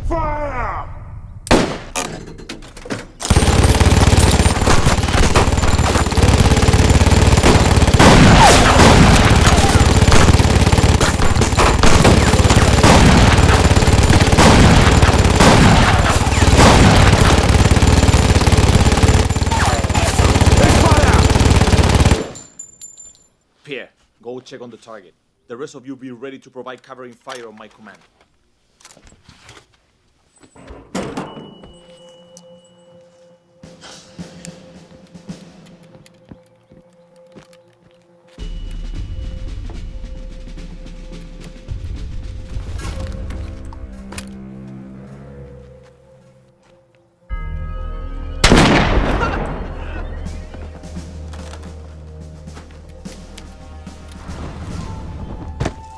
S11: Fire!
S5: Pierre, go check on the target. The rest of you be ready to provide covering fire on my command.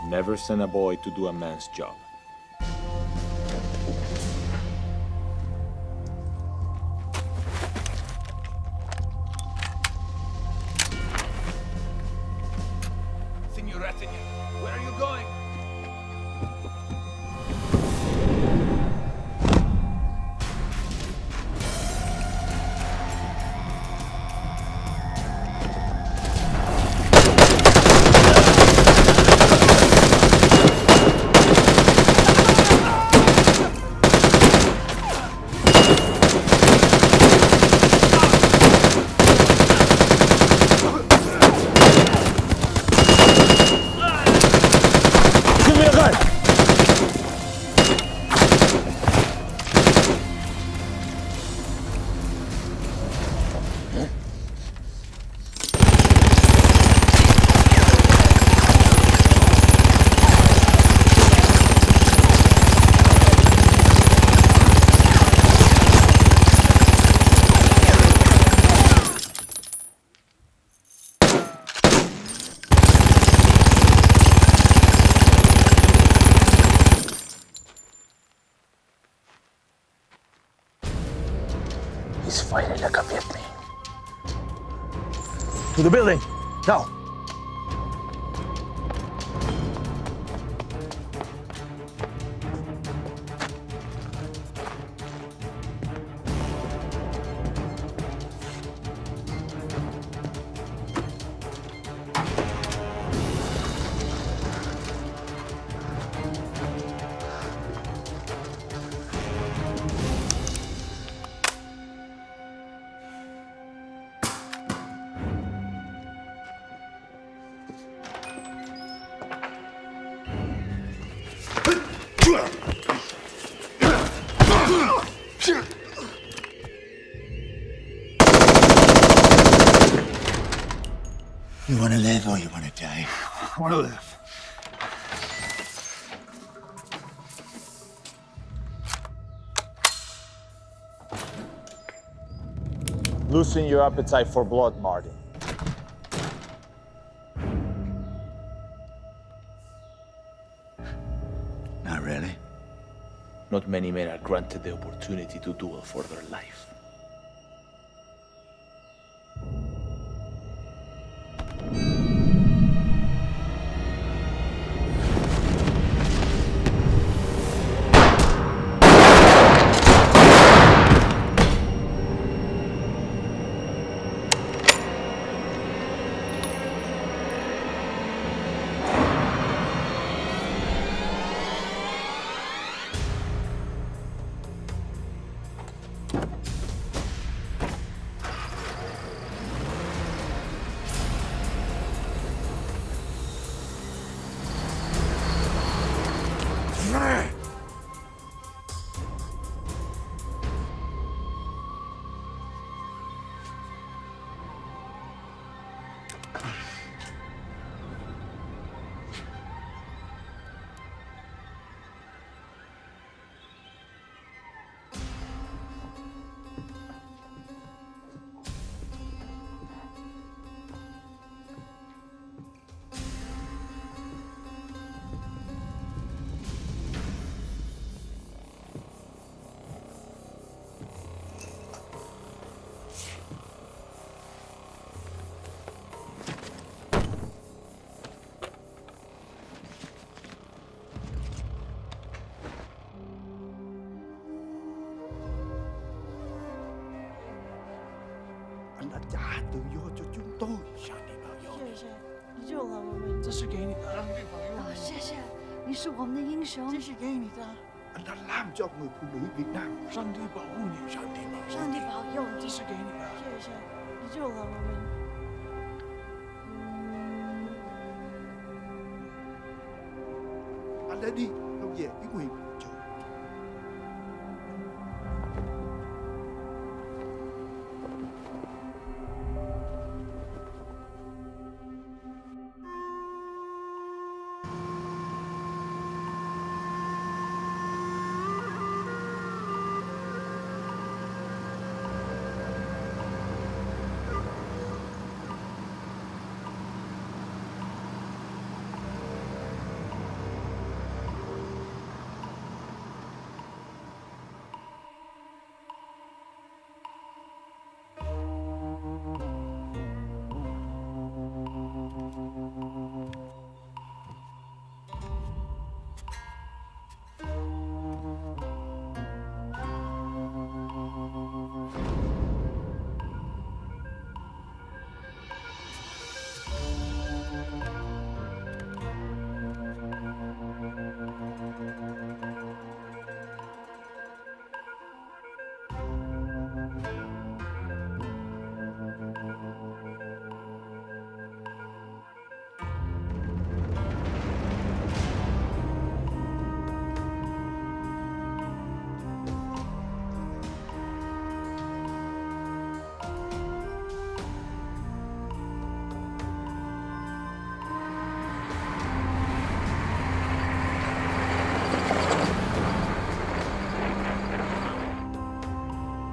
S5: Never send a boy to do a man's job.
S16: Signorettinger, where are you going?
S5: Give me a gun! He's fighting like a Vietnam.
S16: To the building, now!
S2: You want to live or you want to die?
S16: I want to live.
S5: Loosen your appetite for blood, Martin.
S2: Not really.
S5: Not many men are granted the opportunity to duel for their life.
S14: Mẹ! Anh đã trả tự do cho chúng tôi. Sẵn đi bảo佑。
S17: 谢谢，你救了我们。
S14: 这是给你的。上帝保佑你。
S17: 谢谢，你是我们的英雄。
S14: 这是给你的。Anh đã làm cho người phụ nữ Việt Nam. Sẵn đi bảo hộ你，上帝保佑。
S17: 上帝保佑你。
S14: 这是给你的。
S17: 谢谢，你救了我们。
S14: Anh đã đi đâu về với quyền chủ.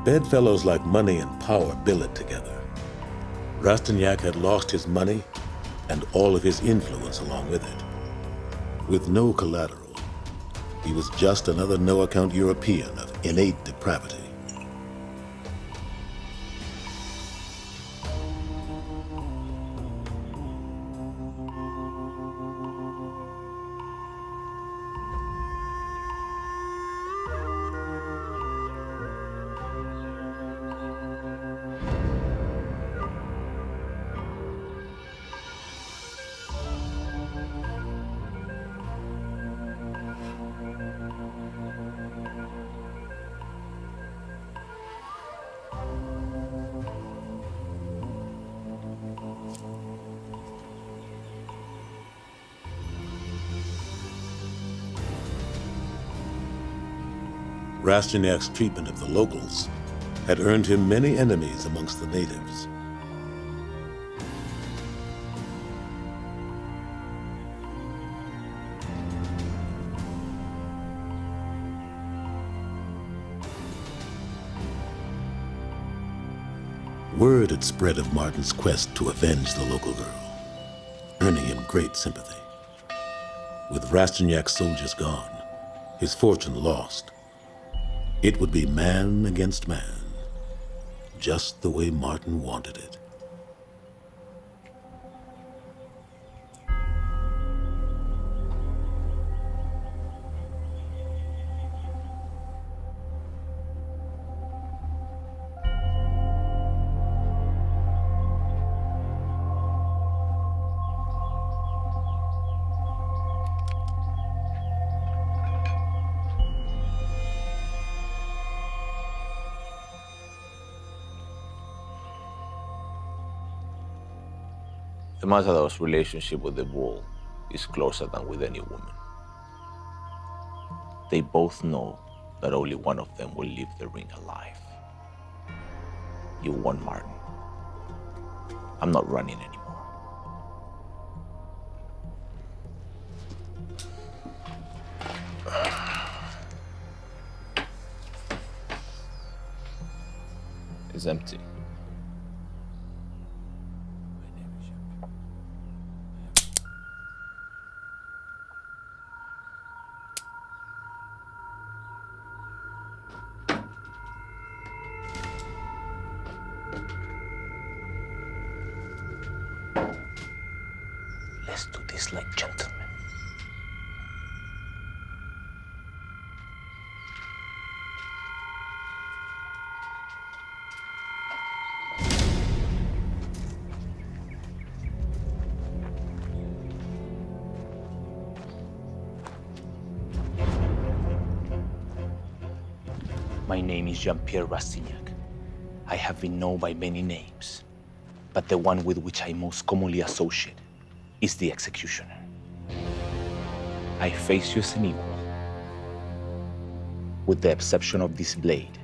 S1: Bedfellows like money and power billet together. Rastignac had lost his money and all of his influence along with it. With no collateral, he was just another no-account European of innate depravity. Rastignac's treatment of the locals had earned him many enemies amongst the natives. Word had spread of Martin's quest to avenge the local girl, earning him great sympathy. With Rastignac's soldiers gone, his fortune lost, it would be man against man, just the way Martin wanted it.
S5: The Matador's relationship with the bull is closer than with any woman. They both know that only one of them will leave the ring alive. You won, Martin. I'm not running anymore. It's empty. Let's do this like gentlemen. My name is Jean-Pierre Rastignac. I have been known by many names, but the one with which I most commonly associate is the executioner. I face you as an equal. With the exception of this blade,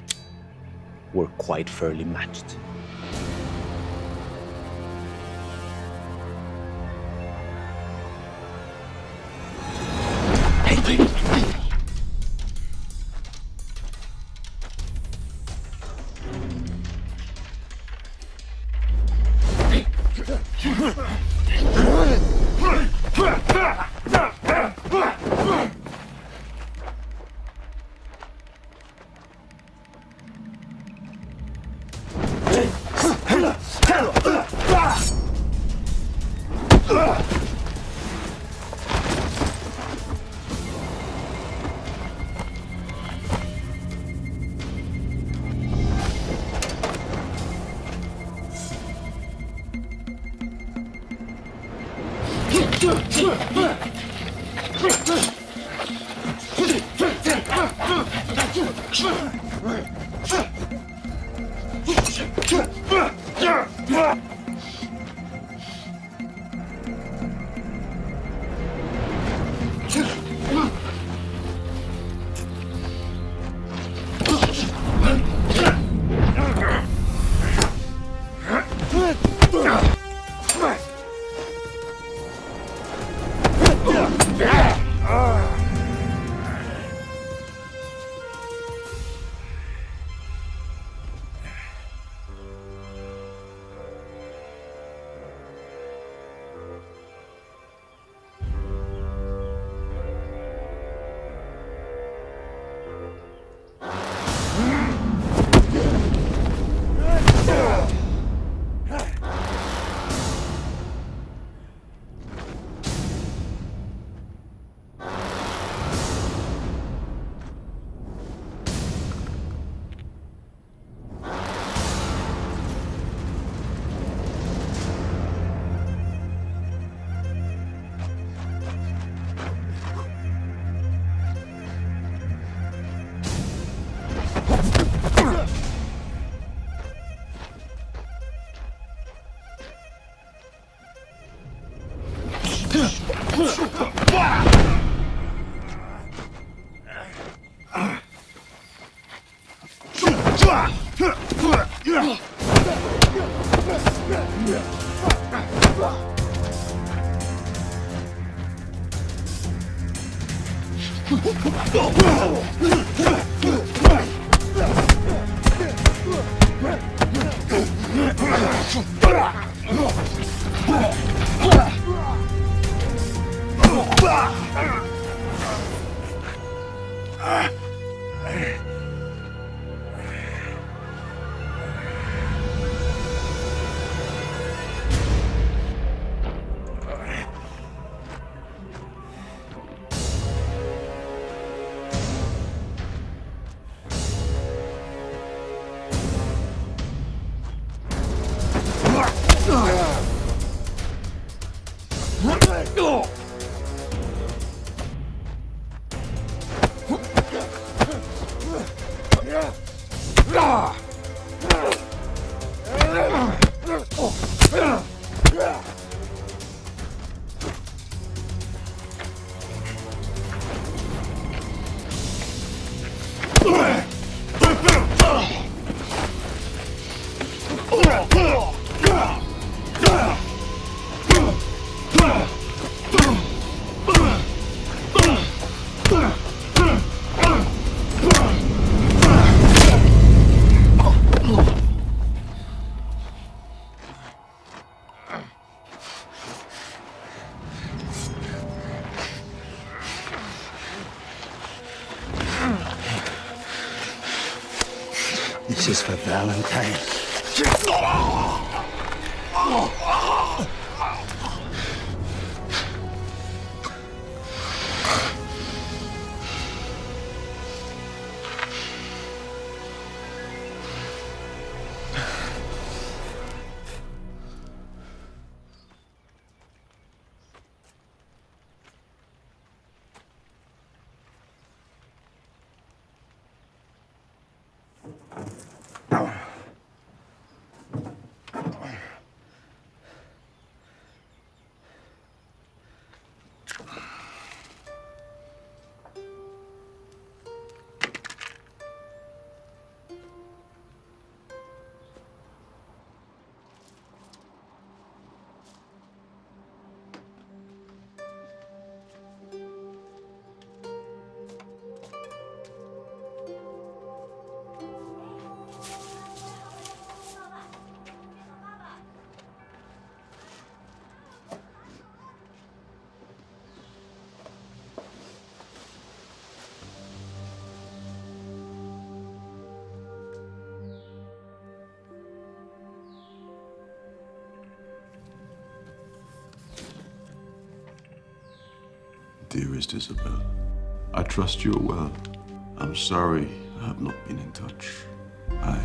S5: we're quite fairly matched.
S12: This is for Valentine.
S4: Dearest Isabel, I trust you're well. I'm sorry I have not been in touch. I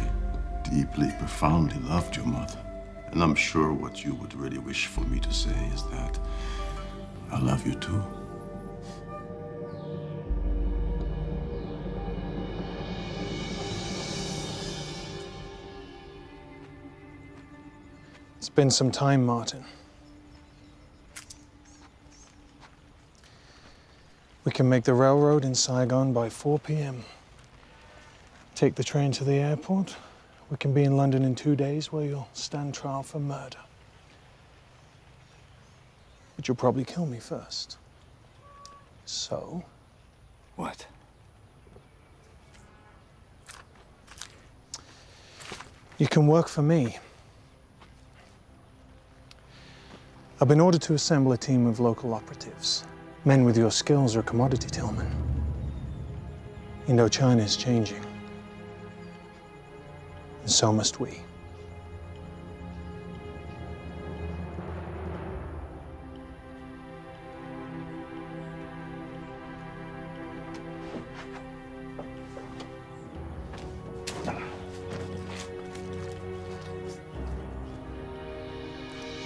S4: deeply, profoundly loved your mother. And I'm sure what you would really wish for me to say is that I love you too.
S9: It's been some time, Martin. We can make the railroad in Saigon by 4 p.m. Take the train to the airport. We can be in London in 2 days where you'll stand trial for murder. But you'll probably kill me first. So?
S12: What?
S9: You can work for me. I've been ordered to assemble a team of local operatives. Men with your skills are commodity, Tillman. Indochina is changing. And so must we.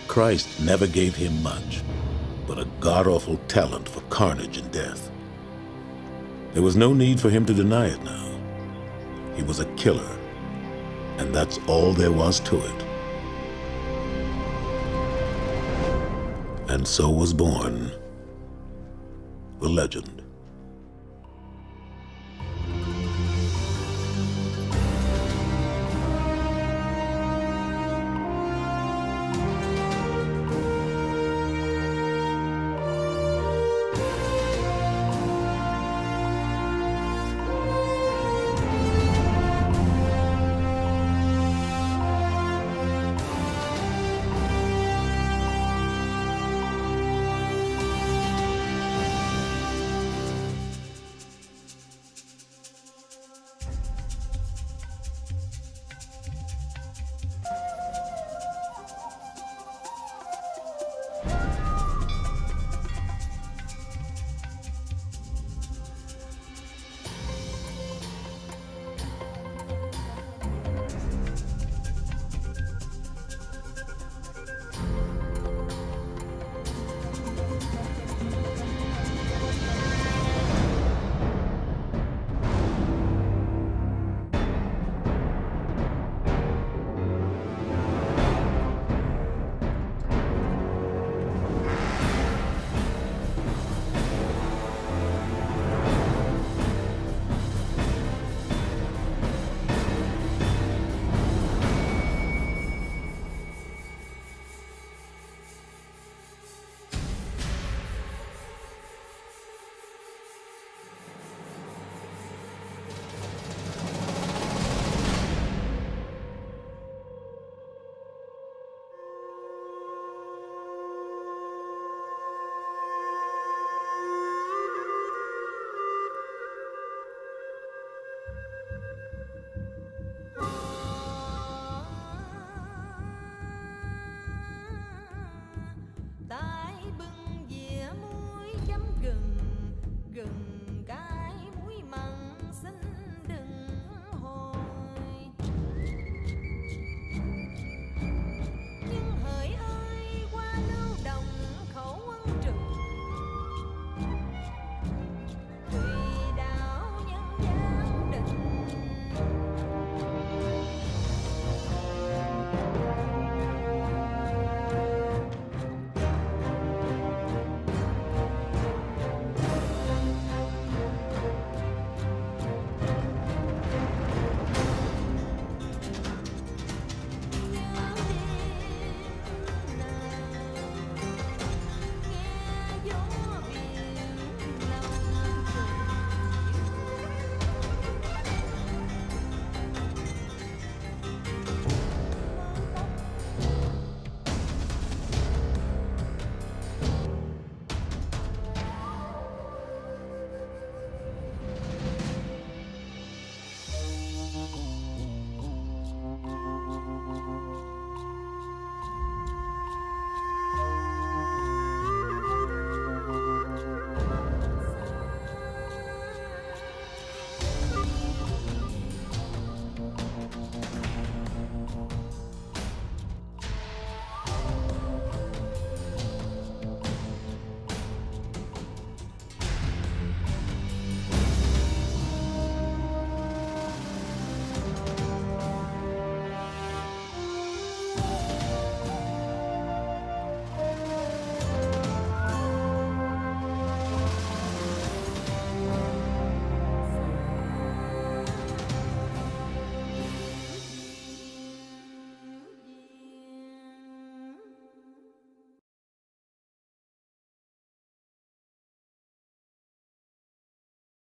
S1: Christ never gave him much, but a god-awful talent for carnage and death. There was no need for him to deny it now. He was a killer, and that's all there was to it. And so was born the legend.